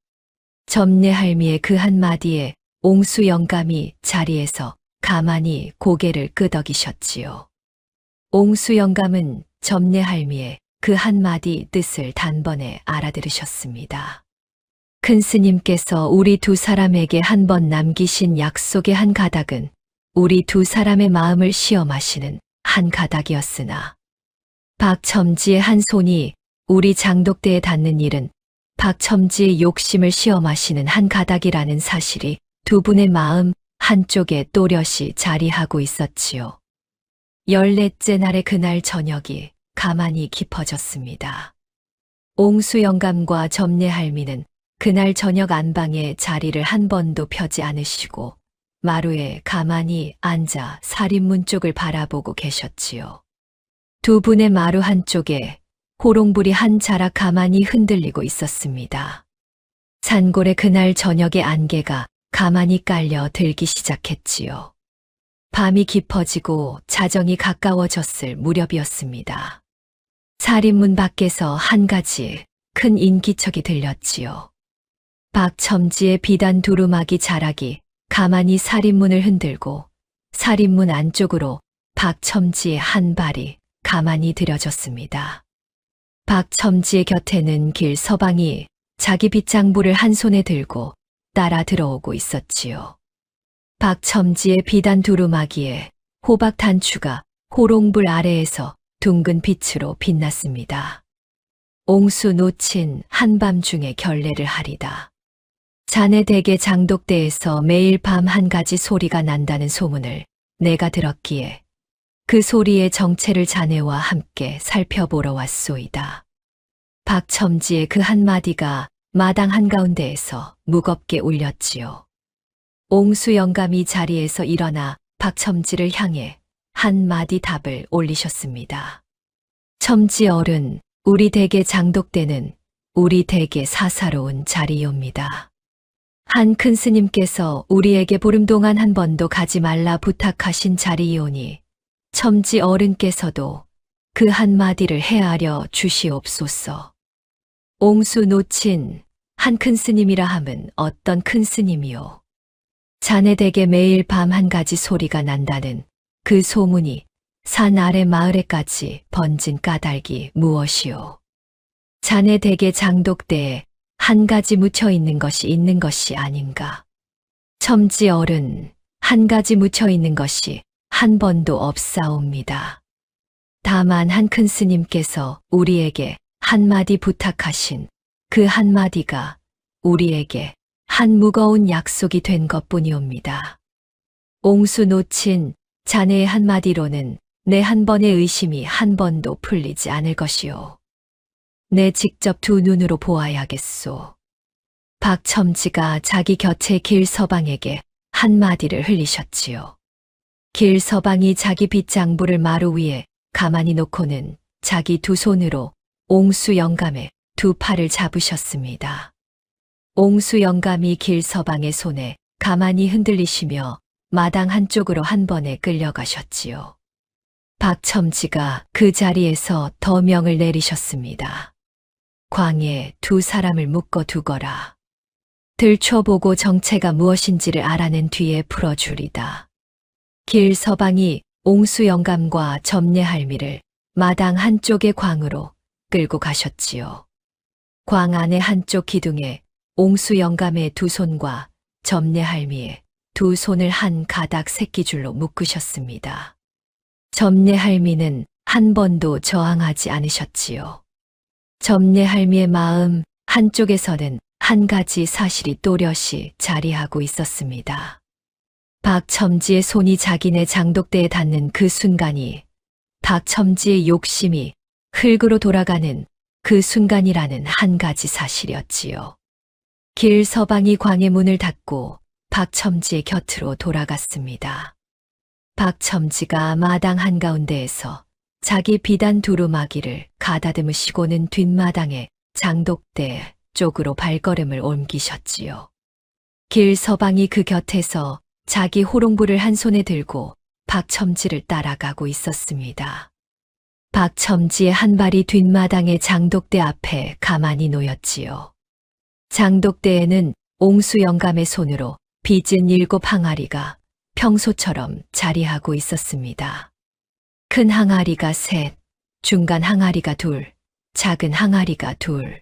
점례 할미의 그 한마디에 옹수 영감이 자리에서 가만히 고개를 끄덕이셨지요. 옹수 영감은 점례 할미의 그 한마디 뜻을 단번에 알아들으셨습니다. 큰 스님께서 우리 두 사람에게 한 번 남기신 약속의 한 가닥은 우리 두 사람의 마음을 시험하시는 한 가닥이었으나 박첨지의 한 손이 우리 장독대에 닿는 일은 박첨지의 욕심을 시험하시는 한 가닥이라는 사실이 두 분의 마음 한쪽에 또렷이 자리하고 있었지요. 14째 날의 그날 저녁이 가만히 깊어졌습니다. 옹수 영감과 점례 할미는 그날 저녁 안방에 자리를 한 번도 펴지 않으시고 마루에 가만히 앉아 살인문 쪽을 바라보고 계셨지요. 두 분의 마루 한쪽에 호롱불이 한 자락 가만히 흔들리고 있었습니다. 산골의 그날 저녁의 안개가 가만히 깔려 들기 시작했지요. 밤이 깊어지고 자정이 가까워졌을 무렵이었습니다. 살인문 밖에서 한 가지 큰 인기척이 들렸지요. 박첨지의 비단 두루마기 자락이 가만히 살인문을 흔들고 살인문 안쪽으로 박첨지의 한 발이 가만히 들여졌습니다. 박첨지의 곁에는 길서방이 자기 빗장불을 한 손에 들고 따라 들어오고 있었지요. 박첨지의 비단 두루마기에 호박 단추가 호롱불 아래에서 둥근 빛으로 빛났습니다. 옹수 놓친 한밤중에 결례를 하리다. 자네 댁의 장독대에서 매일 밤 한 가지 소리가 난다는 소문을 내가 들었기에 그 소리의 정체를 자네와 함께 살펴보러 왔소이다. 박첨지의 그 한마디가 마당 한가운데에서 무겁게 울렸지요. 옹수 영감이 자리에서 일어나 박첨지를 향해 한마디 답을 올리셨습니다. 첨지 어른, 우리 댁의 장독대는 우리 댁의 사사로운 자리옵니다. 한 큰 스님께서 우리에게 보름 동안 한 번도 가지 말라 부탁하신 자리이오니 첨지 어른께서도 그 한마디를 헤아려 주시옵소서. 옹수 놓친 한 큰 스님이라 함은 어떤 큰 스님이요. 자네 댁에 매일 밤 한 가지 소리가 난다는 그 소문이 산 아래 마을에까지 번진 까닭이 무엇이오? 자네 댁의 장독대에 한 가지 묻혀 있는 것이 아닌가? 첨지 어른, 한 가지 묻혀 있는 것이 한 번도 없사옵니다. 다만 한 큰 스님께서 우리에게 한마디 부탁하신 그 한마디가 우리에게 한 무거운 약속이 된 것뿐이옵니다. 옹수 놓친 자네의 한마디로는 내 한 번의 의심이 한 번도 풀리지 않을 것이오. 내 직접 두 눈으로 보아야겠소. 박첨지가 자기 곁에 길서방에게 한마디를 흘리셨지요. 길서방이 자기 빗장부를 마루 위에 가만히 놓고는 자기 두 손으로 옹수 영감의 두 팔을 잡으셨습니다. 옹수 영감이 길서방의 손에 가만히 흔들리시며 마당 한쪽으로 한 번에 끌려가셨지요. 박첨지가 그 자리에서 더명을 내리셨습니다. 광에 두 사람을 묶어 두거라. 들춰보고 정체가 무엇인지를 알아낸 뒤에 풀어주리다. 길서방이 옹수 영감과 점례할미를 마당 한쪽의 광으로 끌고 가셨지요. 광 안의 한쪽 기둥에 옹수 영감의 두 손과 점례할미의 두 손을 한 가닥 새끼줄로 묶으셨습니다. 점례할미는 한 번도 저항하지 않으셨지요. 점례할미의 마음 한쪽에서는 한 가지 사실이 또렷이 자리하고 있었습니다. 박첨지의 손이 자기네 장독대에 닿는 그 순간이 박첨지의 욕심이 흙으로 돌아가는 그 순간이라는 한 가지 사실이었지요. 길서방이 광의 문을 닫고 박첨지의 곁으로 돌아갔습니다. 박첨지가 마당 한가운데에서 자기 비단 두루마기를 가다듬으시고는 뒷마당에 장독대 쪽으로 발걸음을 옮기셨지요. 길서방이 그 곁에서 자기 호롱불을 한 손에 들고 박첨지를 따라가고 있었습니다. 박첨지의 한 발이 뒷마당의 장독대 앞에 가만히 놓였지요. 장독대에는 옹수 영감의 손으로 빚은 7 항아리가 평소처럼 자리하고 있었습니다. 큰 항아리가 3, 중간 항아리가 2, 작은 항아리가 2.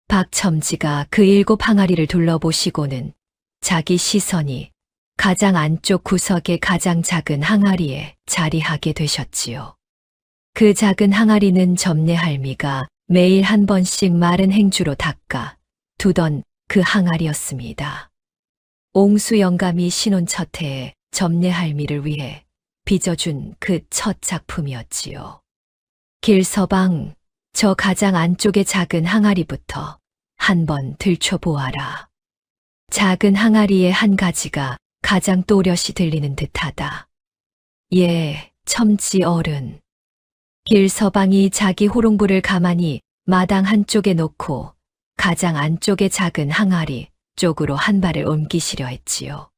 박첨지가 그 7 항아리를 둘러보시고는 자기 시선이 가장 안쪽 구석의 가장 작은 항아리에 자리하게 되셨지요. 그 작은 항아리는 점례할미가 매일 한 번씩 마른 행주로 닦아 두던 그 항아리였습니다. 옹수 영감이 신혼 첫 해에 점례할미를 위해 빚어준 그 첫 작품이었지요. 길서방, 저 가장 안쪽의 작은 항아리부터 한번 들춰보아라. 작은 항아리의 한 가지가 가장 또렷이 들리는 듯하다. 예, 첨지 어른. 길서방이 자기 호롱불을 가만히 마당 한쪽에 놓고 가장 안쪽의 작은 항아리 쪽으로 한 발을 옮기시려 했지요.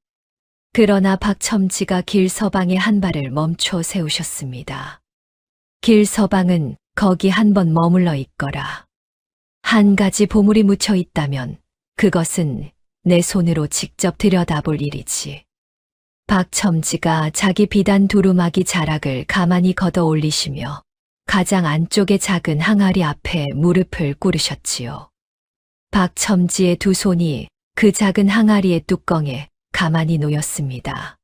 그러나 박첨지가 길서방의 한 발을 멈춰 세우셨습니다. 길서방은 거기 한 번 머물러 있거라. 한 가지 보물이 묻혀 있다면 그것은 내 손으로 직접 들여다볼 일이지. 박첨지가 자기 비단 두루마기 자락을 가만히 걷어 올리시며 가장 안쪽의 작은 항아리 앞에 무릎을 꿇으셨지요. 박첨지의 두 손이 그 작은 항아리의 뚜껑에 가만히 놓였습니다.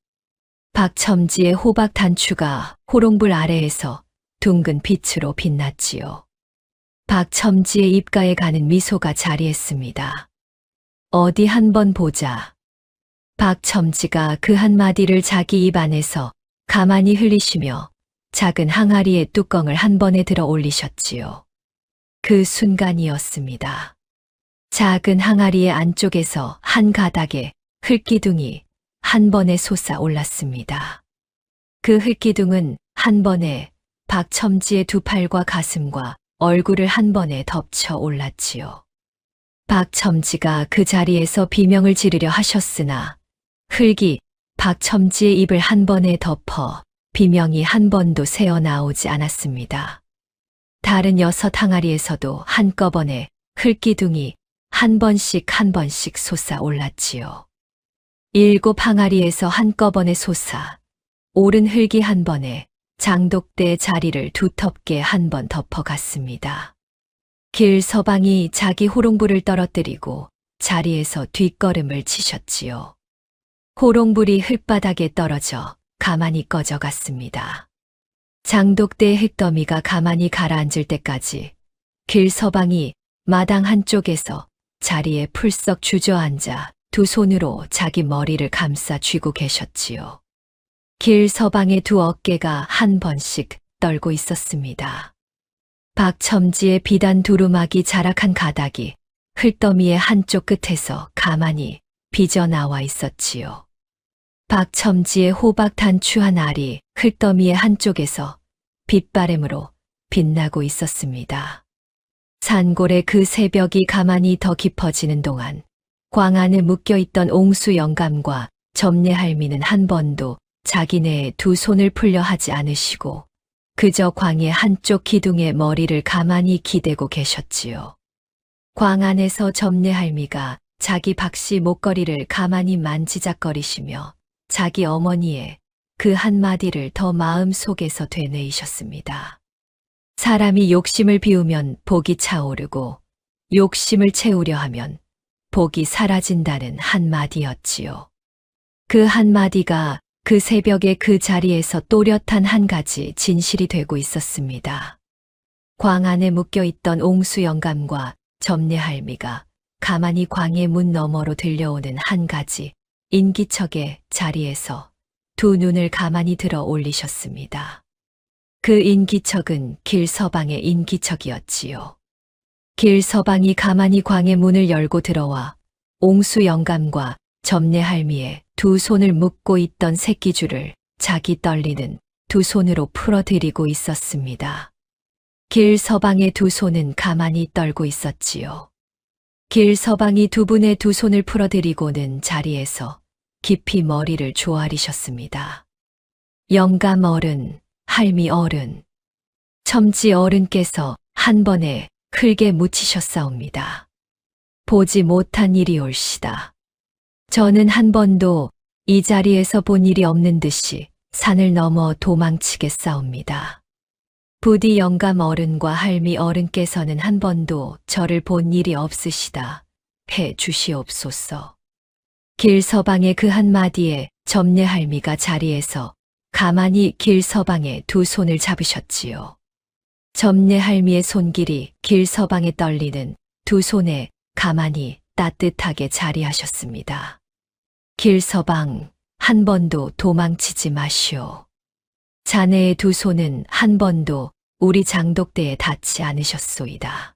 박첨지의 호박 단추가 호롱불 아래에서 둥근 빛으로 빛났지요. 박첨지의 입가에 가는 미소가 자리했습니다. 어디 한번 보자. 박첨지가 그 한마디를 자기 입 안에서 가만히 흘리시며 작은 항아리의 뚜껑을 한 번에 들어 올리셨지요. 그 순간이었습니다. 작은 항아리의 안쪽에서 한 가닥의 흙기둥이 한 번에 솟아 올랐습니다. 그 흙기둥은 한 번에 박첨지의 두 팔과 가슴과 얼굴을 한 번에 덮쳐 올랐지요. 박첨지가 그 자리에서 비명을 지르려 하셨으나 흙이 박첨지의 입을 한 번에 덮어 비명이 한 번도 새어나오지 않았습니다. 다른 6 항아리에서도 한꺼번에 흙기둥이 한 번씩 한 번씩 솟아올랐지요. 7 항아리에서 한꺼번에 솟아 오른 흙이 한 번에 장독대 자리를 두텁게 한 번 덮어갔습니다. 길 서방이 자기 호롱불을 떨어뜨리고 자리에서 뒷걸음을 치셨지요. 호롱불이 흙바닥에 떨어져 가만히 꺼져갔습니다. 장독대의 흙더미가 가만히 가라앉을 때까지 길 서방이 마당 한쪽에서 자리에 풀썩 주저앉아 두 손으로 자기 머리를 감싸 쥐고 계셨지요. 길 서방의 두 어깨가 한 번씩 떨고 있었습니다. 박첨지의 비단 두루마기 자락한 가닥이 흙더미의 한쪽 끝에서 가만히 빚어나와 있었지요. 박첨지의 호박 단추한 알이 흙더미의 한쪽에서 빛바램으로 빛나고 있었습니다. 산골의 그 새벽이 가만히 더 깊어지는 동안 광 안에 묶여있던 옹수 영감과 점례 할미는 한 번도 자기네의 두 손을 풀려 하지 않으시고 그저 광의 한쪽 기둥에 머리를 가만히 기대고 계셨지요. 광 안에서 점례 할미가 자기 박씨 목걸이를 가만히 만지작거리시며 자기 어머니의 그 한마디를 더 마음 속에서 되뇌이셨습니다. 사람이 욕심을 비우면 복이 차오르고 욕심을 채우려 하면 복이 사라진다는 한마디였지요. 그 한마디가 그 새벽의 그 자리에서 또렷한 한 가지 진실이 되고 있었습니다. 광 안에 묶여있던 옹수 영감과 점례 할미가 가만히 광의 문 너머로 들려오는 한 가지 인기척의 자리에서 두 눈을 가만히 들어 올리셨습니다. 그 인기척은 길 서방의 인기척이었지요. 길 서방이 가만히 광의 문을 열고 들어와 옹수 영감과 점례 할미의 두 손을 묶고 있던 새끼줄을 자기 떨리는 두 손으로 풀어드리고 있었습니다. 길 서방의 두 손은 가만히 떨고 있었지요. 길 서방이 두 분의 두 손을 풀어드리고는 자리에서 깊이 머리를 조아리셨습니다. 영감 어른, 할미 어른, 첨지 어른께서 한 번에 흙에 묻히셨사옵니다. 보지 못한 일이 올시다. 저는 한 번도 이 자리에서 본 일이 없는 듯이 산을 넘어 도망치겠사옵니다. 부디 영감 어른과 할미 어른께서는 한 번도 저를 본 일이 없으시다 해 주시옵소서. 길 서방의 그 한마디에 점례 할미가 자리에서 가만히 길 서방의 두 손을 잡으셨지요. 점례 할미의 손길이 길 서방에 떨리는 두 손에 가만히 따뜻하게 자리하셨습니다. 길 서방, 한 번도 도망치지 마시오. 자네의 두 손은 한 번도 우리 장독대에 닿지 않으셨소이다.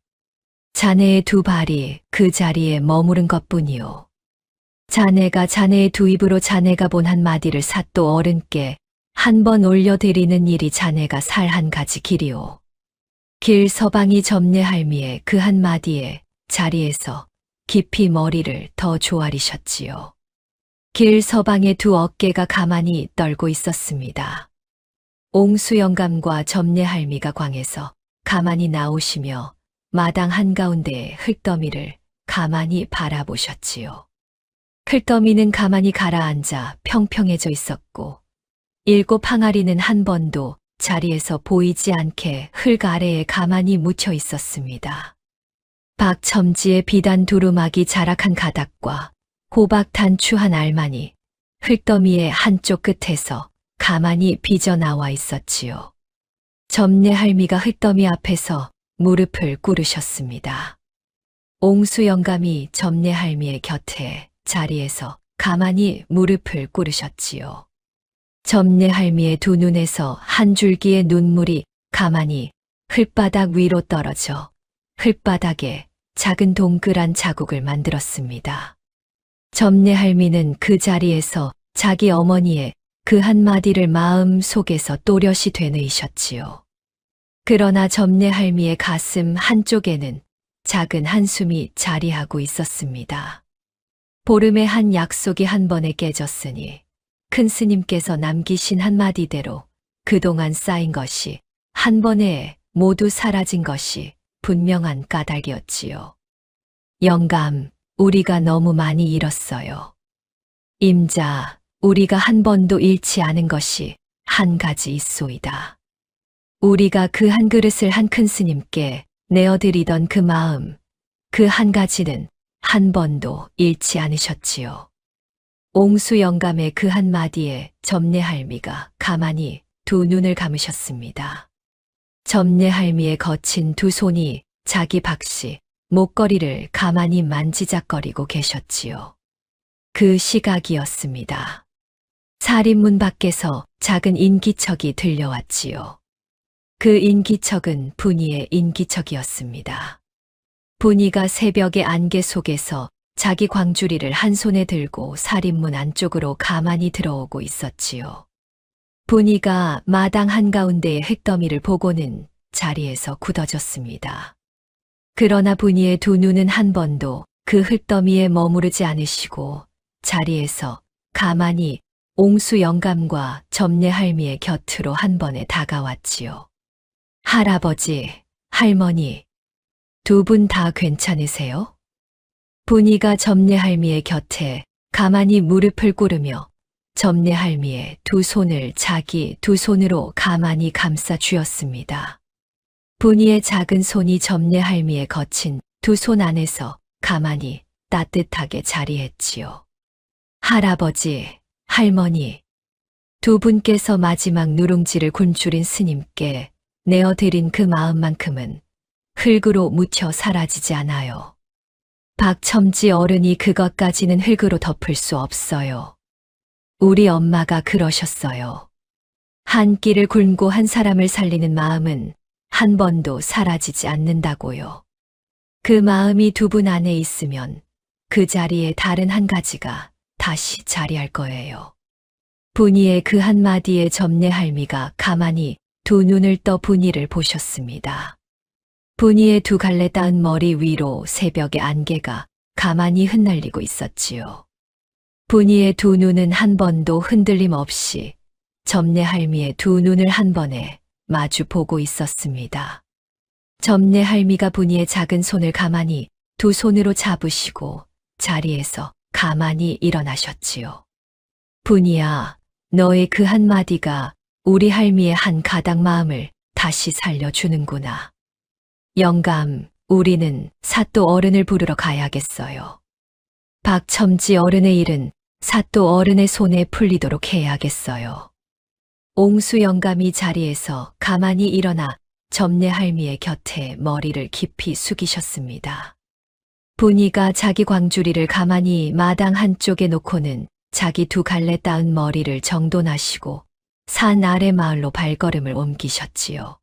자네의 두 발이 그 자리에 머무른 것뿐이오. 자네가 자네의 두 입으로 자네가 본 한마디를 사또 어른께 한 번 올려드리는 일이 자네가 살 한 가지 길이오. 길 서방이 점례 할미의 그 한마디에 자리에서 깊이 머리를 더 조아리셨지요. 길 서방의 두 어깨가 가만히 떨고 있었습니다. 옹수 영감과 점례 할미가 광에서 가만히 나오시며 마당 한가운데의 흙더미를 가만히 바라보셨지요. 흙더미는 가만히 가라앉아 평평해져 있었고 7 항아리는 한 번도 자리에서 보이지 않게 흙 아래에 가만히 묻혀 있었습니다. 박첨지의 비단 두루마기 자락한 가닥과 호박 단추한 알만이 흙더미의 한쪽 끝에서 가만히 빚어나와 있었지요. 점례 할미가 흙더미 앞에서 무릎을 꿇으셨습니다. 옹수 영감이 점례 할미의 곁에 자리에서 가만히 무릎을 꿇으셨지요. 점례 할미의 두 눈에서 한 줄기의 눈물이 가만히 흙바닥 위로 떨어져 흙바닥에 작은 동그란 자국을 만들었습니다. 점례 할미는 그 자리에서 자기 어머니의 그 한마디를 마음 속에서 또렷이 되뇌이셨지요. 그러나 점례 할미의 가슴 한쪽에는 작은 한숨이 자리하고 있었습니다. 보름의 한 약속이 한 번에 깨졌으니 큰 스님께서 남기신 한마디대로 그동안 쌓인 것이 한 번에 모두 사라진 것이 분명한 까닭이었지요. 영감, 우리가 너무 많이 잃었어요. 임자, 우리가 한 번도 잃지 않은 것이 한 가지 있소이다. 우리가 그 한 그릇을 한 큰 스님께 내어드리던 그 마음, 그 한 가지는 한 번도 잃지 않으셨지요. 옹수 영감의 그 한마디에 점례 할미가 가만히 두 눈을 감으셨습니다. 점례 할미의 거친 두 손이 자기 박씨 목걸이를 가만히 만지작거리고 계셨지요. 그 시각이었습니다. 살인문 밖에서 작은 인기척이 들려왔지요. 그 인기척은 분이의 인기척이었습니다. 분이가 새벽의 안개 속에서 자기 광주리를 한 손에 들고 살인문 안쪽으로 가만히 들어오고 있었지요. 분이가 마당 한가운데의 흙더미를 보고는 자리에서 굳어졌습니다. 그러나 분이의 두 눈은 한 번도 그 흙더미에 머무르지 않으시고 자리에서 가만히 옹수 영감과 점례 할미의 곁으로 한 번에 다가왔지요. 할아버지, 할머니, 두 분 다 괜찮으세요? 분이가 점례 할미의 곁에 가만히 무릎을 꿇으며 점례 할미의 두 손을 자기 두 손으로 가만히 감싸 쥐었습니다. 분이의 작은 손이 점례 할미의 거친 두 손 안에서 가만히 따뜻하게 자리했지요. 할아버지, 할머니, 두 분께서 마지막 누룽지를 굶주린 스님께 내어드린 그 마음만큼은 흙으로 묻혀 사라지지 않아요. 박첨지 어른이 그것까지는 흙으로 덮을 수 없어요. 우리 엄마가 그러셨어요. 한 끼를 굶고 한 사람을 살리는 마음은 한 번도 사라지지 않는다고요. 그 마음이 두 분 안에 있으면 그 자리에 다른 한 가지가 다시 자리할 거예요. 분이의 그 한마디에 점례 할미가 가만히 두 눈을 떠 분이를 보셨습니다. 분이의 두 갈래 닿은 머리 위로 새벽의 안개가 가만히 흩날리고 있었지요. 분이의 두 눈은 한 번도 흔들림 없이 점례 할미의 두 눈을 한 번에 마주 보고 있었습니다. 점례 할미가 분이의 작은 손을 가만히 두 손으로 잡으시고 자리에서 가만히 일어나셨지요. 분이야, 너의 그 한마디가 우리 할미의 한 가닥 마음을 다시 살려주는구나. 영감, 우리는 사또 어른을 부르러 가야겠어요. 박첨지 어른의 일은 사또 어른의 손에 풀리도록 해야겠어요. 옹수 영감이 자리에서 가만히 일어나 점례 할미의 곁에 머리를 깊이 숙이셨습니다. 분이가 자기 광주리를 가만히 마당 한쪽에 놓고는 자기 두 갈래 닿은 머리를 정돈하시고 산 아래 마을로 발걸음을 옮기셨지요.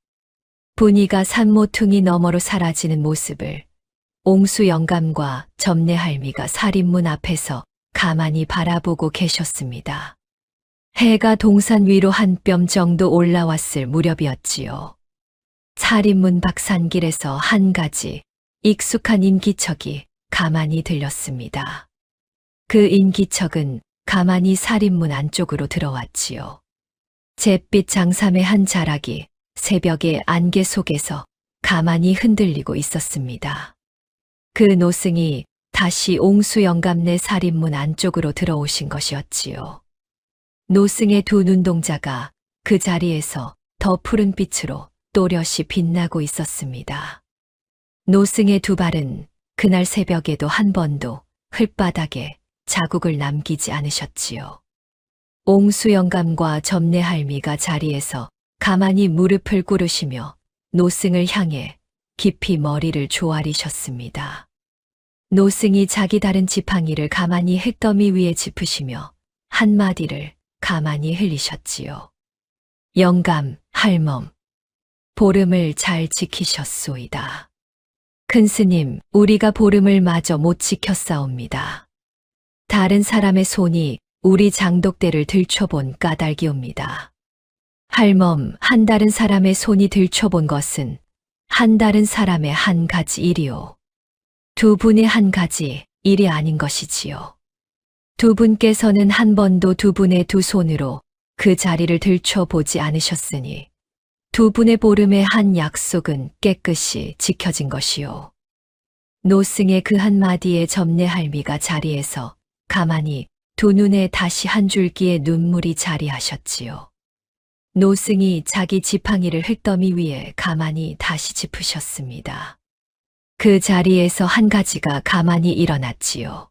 분이가 산 모퉁이 너머로 사라지는 모습을 옹수 영감과 점례 할미가 살인문 앞에서 가만히 바라보고 계셨습니다. 해가 동산 위로 한 뼘 정도 올라왔을 무렵이었지요. 살인문 밖 산길에서 한 가지 익숙한 인기척이 가만히 들렸습니다. 그 인기척은 가만히 살인문 안쪽으로 들어왔지요. 잿빛 장삼의 한 자락이 새벽의 안개 속에서 가만히 흔들리고 있었습니다. 그 노승이 다시 옹수 영감네 살인문 안쪽으로 들어오신 것이었지요. 노승의 두 눈동자가 그 자리에서 더 푸른 빛으로 또렷이 빛나고 있었습니다. 노승의 두 발은 그날 새벽에도 한 번도 흙바닥에 자국을 남기지 않으셨지요. 옹수 영감과 점례 할미가 자리에서 가만히 무릎을 꿇으시며 노승을 향해 깊이 머리를 조아리셨습니다. 노승이 자기 다른 지팡이를 가만히 흙더미 위에 짚으시며 한마디를 가만히 흘리셨지요. 영감, 할멈, 보름을 잘 지키셨소이다. 큰 스님, 우리가 보름을 마저 못 지켰사옵니다. 다른 사람의 손이 우리 장독대를 들춰본 까닭이옵니다. 할멈, 한 다른 사람의 손이 들춰본 것은 한 다른 사람의 한 가지 일이요. 두 분의 한 가지 일이 아닌 것이지요. 두 분께서는 한 번도 두 분의 두 손으로 그 자리를 들춰보지 않으셨으니 두 분의 보름의 한 약속은 깨끗이 지켜진 것이요. 노승의 그 한마디에 점례 할미가 자리에서 가만히 두 눈에 다시 한 줄기의 눈물이 자리하셨지요. 노승이 자기 지팡이를 흙더미 위에 가만히 다시 짚으셨습니다. 그 자리에서 한 가지가 가만히 일어났지요.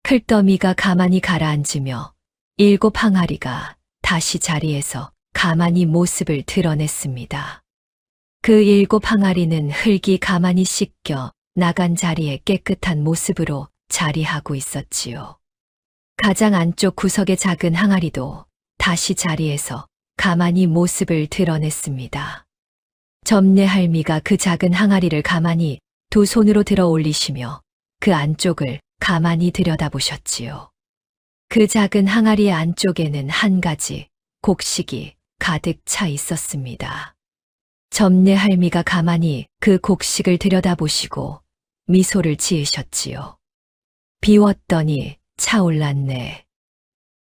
흙더미가 가만히 가라앉으며 7 항아리가 다시 자리에서 가만히 모습을 드러냈습니다. 그 7 항아리는 흙이 가만히 씻겨 나간 자리에 깨끗한 모습으로 자리하고 있었지요. 가장 안쪽 구석의 작은 항아리도 다시 자리에서 가만히 모습을 드러냈습니다. 점례 할미가 그 작은 항아리를 가만히 두 손으로 들어 올리시며 그 안쪽을 가만히 들여다보셨지요. 그 작은 항아리의 안쪽에는 한 가지 곡식이 가득 차 있었습니다. 점례 할미가 가만히 그 곡식을 들여다보시고 미소를 지으셨지요. 비웠더니 차올랐네.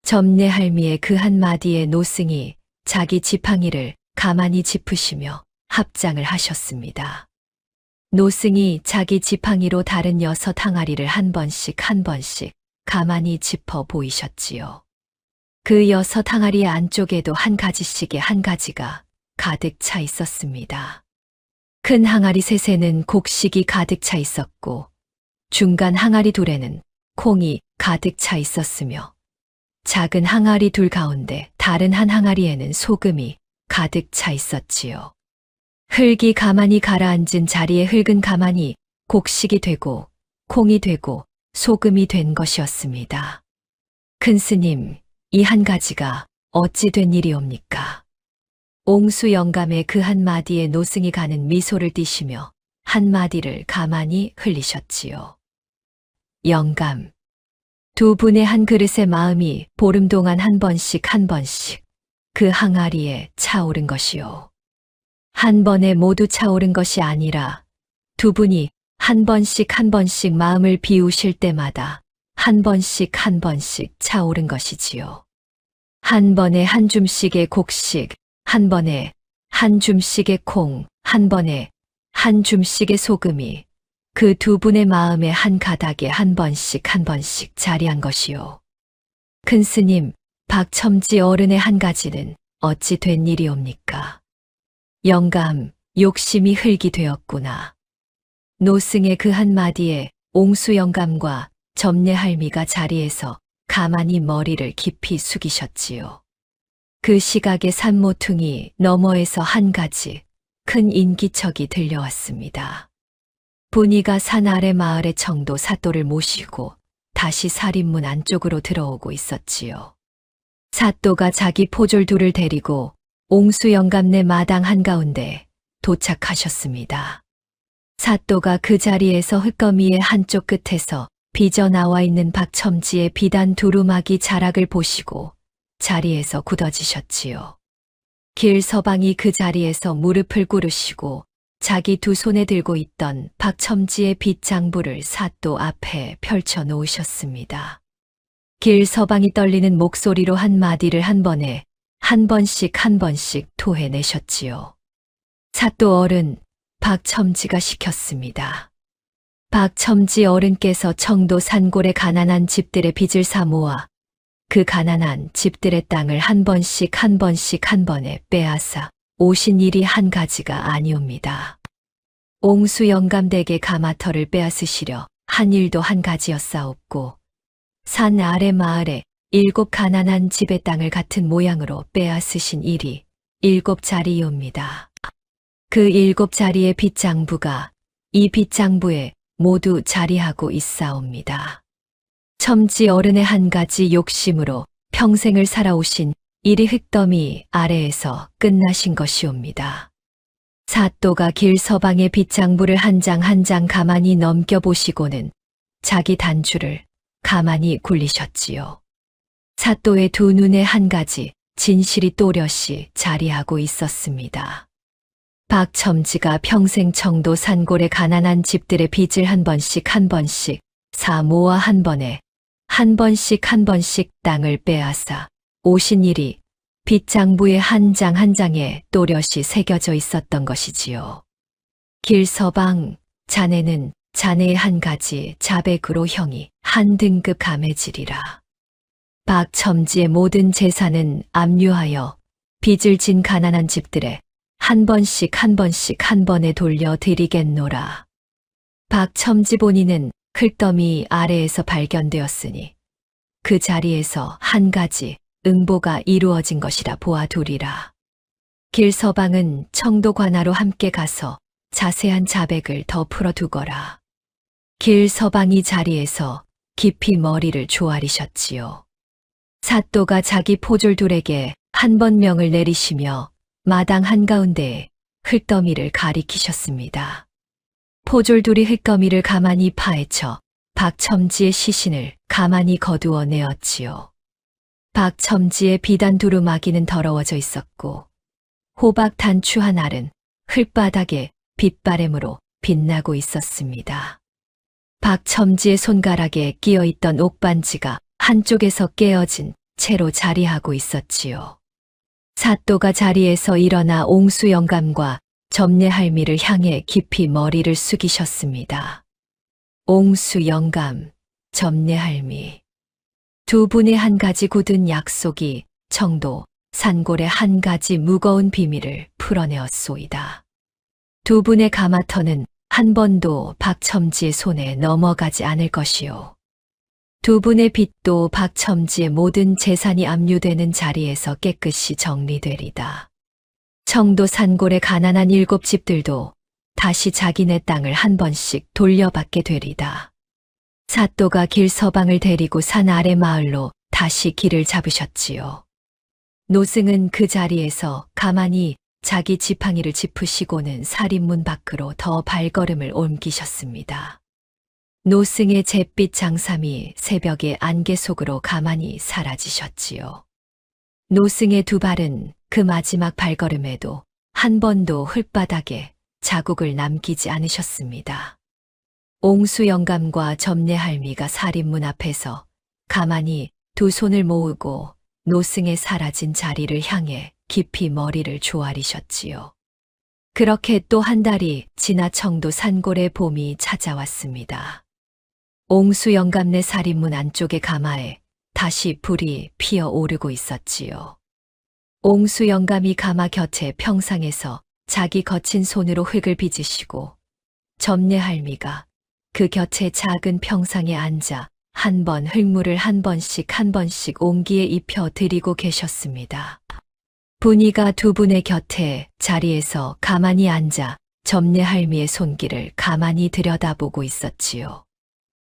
점례 할미의 그 한마디에 노승이 자기 지팡이를 가만히 짚으시며 합장을 하셨습니다. 노승이 자기 지팡이로 다른 6 항아리를 한 번씩 가만히 짚어 보이셨지요. 그 6 항아리의 안쪽에도 한 가지씩의 한 가지가 가득 차 있었습니다. 큰 항아리 셋에는 곡식이 가득 차 있었고 중간 항아리 둘에는 콩이 가득 차 있었으며 작은 항아리 둘 가운데 다른 한 항아리에는 소금이 가득 차 있었지요. 흙이 가만히 가라앉은 자리에 흙은 가만히 곡식이 되고 콩이 되고 소금이 된 것이었습니다. 큰 스님, 이 한 가지가 어찌 된 일이옵니까? 옹수 영감의 그 한마디에 노승이 가는 미소를 띠시며 한마디를 가만히 흘리셨지요. 영감. 두 분의 한 그릇의 마음이 보름 동안 한 번씩 그 항아리에 차오른 것이요. 한 번에 모두 차오른 것이 아니라 두 분이 한 번씩 마음을 비우실 때마다 한 번씩 차오른 것이지요. 한 번에 한 줌씩의 곡식, 한 번에 한 줌씩의 콩, 한 번에 한 줌씩의 소금이 그 두 분의 마음의 한 가닥에 한 번씩 자리한 것이요. 큰 스님, 박첨지 어른의 한 가지는 어찌 된 일이옵니까? 영감, 욕심이 흙이 되었구나. 노승의 그 한마디에 옹수 영감과 점례 할미가 자리에서 가만히 머리를 깊이 숙이셨지요. 그 시각에 산모퉁이 너머에서 한 가지 큰 인기척이 들려왔습니다. 분이가 산 아래 마을의 청도 사또를 모시고 다시 살인문 안쪽으로 들어오고 있었지요. 사또가 자기 포졸 둘을 데리고 옹수 영감네 마당 한가운데 도착하셨습니다. 사또가 그 자리에서 흙거미의 한쪽 끝에서 빚어나와 있는 박첨지의 비단 두루마기 자락을 보시고 자리에서 굳어지셨지요. 길서방이 그 자리에서 무릎을 꿇으시고 자기 두 손에 들고 있던 박첨지의 빗장부를 사또 앞에 펼쳐 놓으셨습니다. 길서방이 떨리는 목소리로 한마디를 한 번씩 토해내셨지요. 사또 어른, 박첨지가 시켰습니다. 박첨지 어른께서 청도 산골의 가난한 집들의 빚을 사모아 그 가난한 집들의 땅을 한 번씩 빼앗아 오신 일이 한 가지가 아니옵니다. 옹수 영감 댁의 가마터를 빼앗으시려 한 일도 한 가지였사옵고 산 아래 마을에 7 가난한 집의 땅을 같은 모양으로 빼앗으신 일이 7 자리이옵니다. 그 7 자리의 빚장부가 이 빚장부에 모두 자리하고 있사옵니다. 첨지 어른의 한 가지 욕심으로 평생을 살아오신 일이 흙더미 아래에서 끝나신 것이옵니다. 사또가 길서방의 빚장부를 한 장 가만히 넘겨보시고는 자기 단추를 가만히 굴리셨지요. 사또의 두 눈에 한 가지 진실이 또렷이 자리하고 있었습니다. 박첨지가 평생 청도 산골의 가난한 집들의 빚을 한 번씩 사모아 한 번씩 땅을 빼앗아 오신 일이 빚장부의 한 장에 또렷이 새겨져 있었던 것이지요. 길서방, 자네는 자네의 한 가지 자백으로 형이 한 등급 감해지리라. 박첨지의 모든 재산은 압류하여 빚을 진 가난한 집들에 한 번씩 한 번에 돌려드리겠노라. 박첨지 본인은 클더미 아래에서 발견되었으니 그 자리에서 한 가지 응보가 이루어진 것이라 보아두리라. 길서방은 청도 관하로 함께 가서 자세한 자백을 더 풀어두거라. 길서방이 자리에서 깊이 머리를 조아리셨지요. 사또가 자기 포졸들에게 한 번 명을 내리시며 마당 한가운데에 흙더미를 가리키셨습니다. 포졸들이 흙더미를 가만히 파헤쳐 박첨지의 시신을 가만히 거두어 내었지요. 박첨지의 비단 두루마기는 더러워져 있었고 호박 단추 한 알은 흙바닥에 빛바램으로 빛나고 있었습니다. 박첨지의 손가락에 끼어있던 옥반지가 한쪽에서 깨어진 채로 자리하고 있었지요. 사또가 자리에서 일어나 옹수 영감과 점례 할미를 향해 깊이 머리를 숙이셨습니다. 옹수 영감, 점례 할미. 두 분의 한 가지 굳은 약속이 청도, 산골의 한 가지 무거운 비밀을 풀어내었소이다. 두 분의 가마터는 한 번도 박첨지의 손에 넘어가지 않을 것이요. 두 분의 빚도 박첨지의 모든 재산이 압류되는 자리에서 깨끗이 정리되리다. 청도 산골의 가난한 7집들도 다시 자기네 땅을 한 번씩 돌려받게 되리다. 사또가 길서방을 데리고 산 아래 마을로 다시 길을 잡으셨지요. 노승은 그 자리에서 가만히 자기 지팡이를 짚으시고는 살인문 밖으로 더 발걸음을 옮기셨습니다. 노승의 잿빛 장삼이 새벽의 안개 속으로 가만히 사라지셨지요. 노승의 두 발은 그 마지막 발걸음에도 한 번도 흙바닥에 자국을 남기지 않으셨습니다. 옹수 영감과 점례 할미가 살인문 앞에서 가만히 두 손을 모으고 노승의 사라진 자리를 향해 깊이 머리를 조아리셨지요. 그렇게 또 한 달이 지나 청도 산골의 봄이 찾아왔습니다. 옹수 영감네 살인문 안쪽의 가마에 다시 불이 피어오르고 있었지요. 옹수 영감이 가마 곁에 평상에서 자기 거친 손으로 흙을 빚으시고 점례 할미가 그 곁에 작은 평상에 앉아 한 번 흙물을 한 번씩 옹기에 입혀 드리고 계셨습니다. 분이가 두 분의 곁에 자리에서 가만히 앉아 점례 할미의 손길을 가만히 들여다보고 있었지요.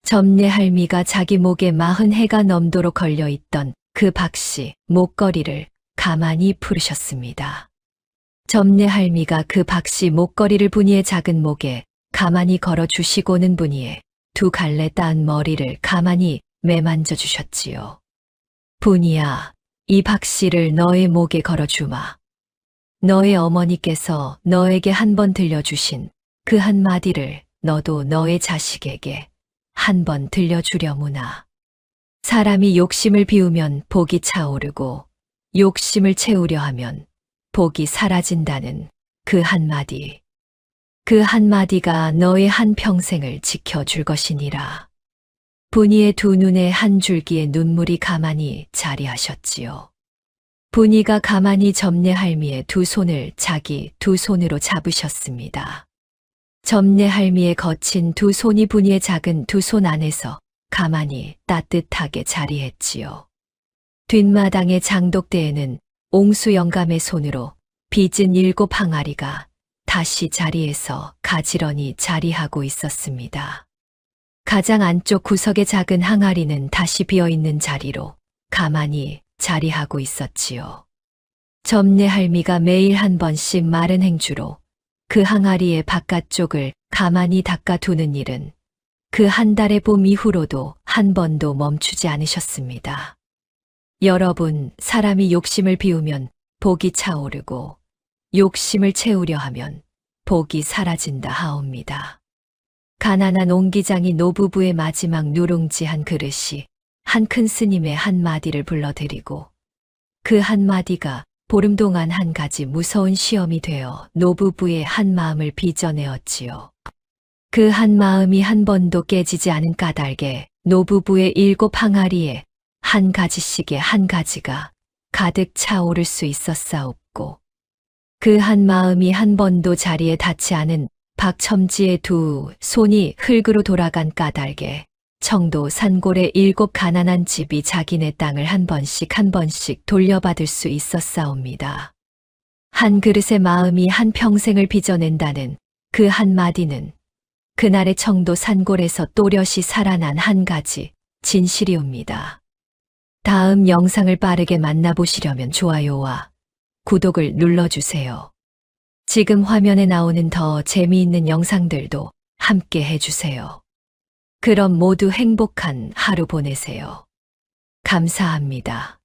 점례 할미가 자기 목에 40해가 넘도록 걸려있던 그 박씨 목걸이를 가만히 풀으셨습니다. 점례 할미가 그 박씨 목걸이를 분이의 작은 목에 가만히 걸어주시고는 분이의 두 갈래 따은 머리를 가만히 매만져 주셨지요. 분이야, 이 박씨를 너의 목에 걸어주마. 너의 어머니께서 너에게 한 번 들려주신 그 한마디를 너도 너의 자식에게 한 번 들려주려무나. 사람이 욕심을 비우면 복이 차오르고 욕심을 채우려 하면 복이 사라진다는 그 한마디. 그 한마디가 너의 한평생을 지켜줄 것이니라. 분이의 두 눈에 한 줄기의 눈물이 가만히 자리하셨지요. 분이가 가만히 점례 할미의 두 손을 자기 두 손으로 잡으셨습니다. 점례 할미의 거친 두 손이 분이의 작은 두 손 안에서 가만히 따뜻하게 자리했지요. 뒷마당의 장독대에는 옹수 영감의 손으로 빚은 7 항아리가 다시 자리에서 가지런히 자리하고 있었습니다. 가장 안쪽 구석의 작은 항아리는 다시 비어있는 자리로 가만히 자리하고 있었지요. 점례 할미가 매일 한 번씩 마른 행주로 그 항아리의 바깥쪽을 가만히 닦아두는 일은 그 한 달의 봄 이후로도 한 번도 멈추지 않으셨습니다. 여러분, 사람이 욕심을 비우면 복이 차오르고 욕심을 채우려 하면 복이 사라진다 하옵니다. 가난한 옹기장이 노부부의 마지막 누룽지 한 그릇이 한 큰 스님의 한마디를 불러드리고 그 한마디가 보름 동안 한 가지 무서운 시험이 되어 노부부의 한 마음을 빚어내었지요. 그 한 마음이 한 번도 깨지지 않은 까닭에 노부부의 7 항아리에 한 가지씩의 한 가지가 가득 차오를 수 있었사옵고, 그 한 마음이 한 번도 자리에 닿지 않은 박첨지의 2 손이 흙으로 돌아간 까닭에 청도 산골의 7 가난한 집이 자기네 땅을 한 번씩 돌려받을 수 있었사옵니다. 한 그릇의 마음이 한 평생을 빚어낸다는 그 한마디는 그날의 청도 산골에서 또렷이 살아난 한 가지 진실이옵니다. 다음 영상을 빠르게 만나보시려면 좋아요와 구독을 눌러주세요. 지금 화면에 나오는 더 재미있는 영상들도 함께 해주세요. 그럼 모두 행복한 하루 보내세요. 감사합니다.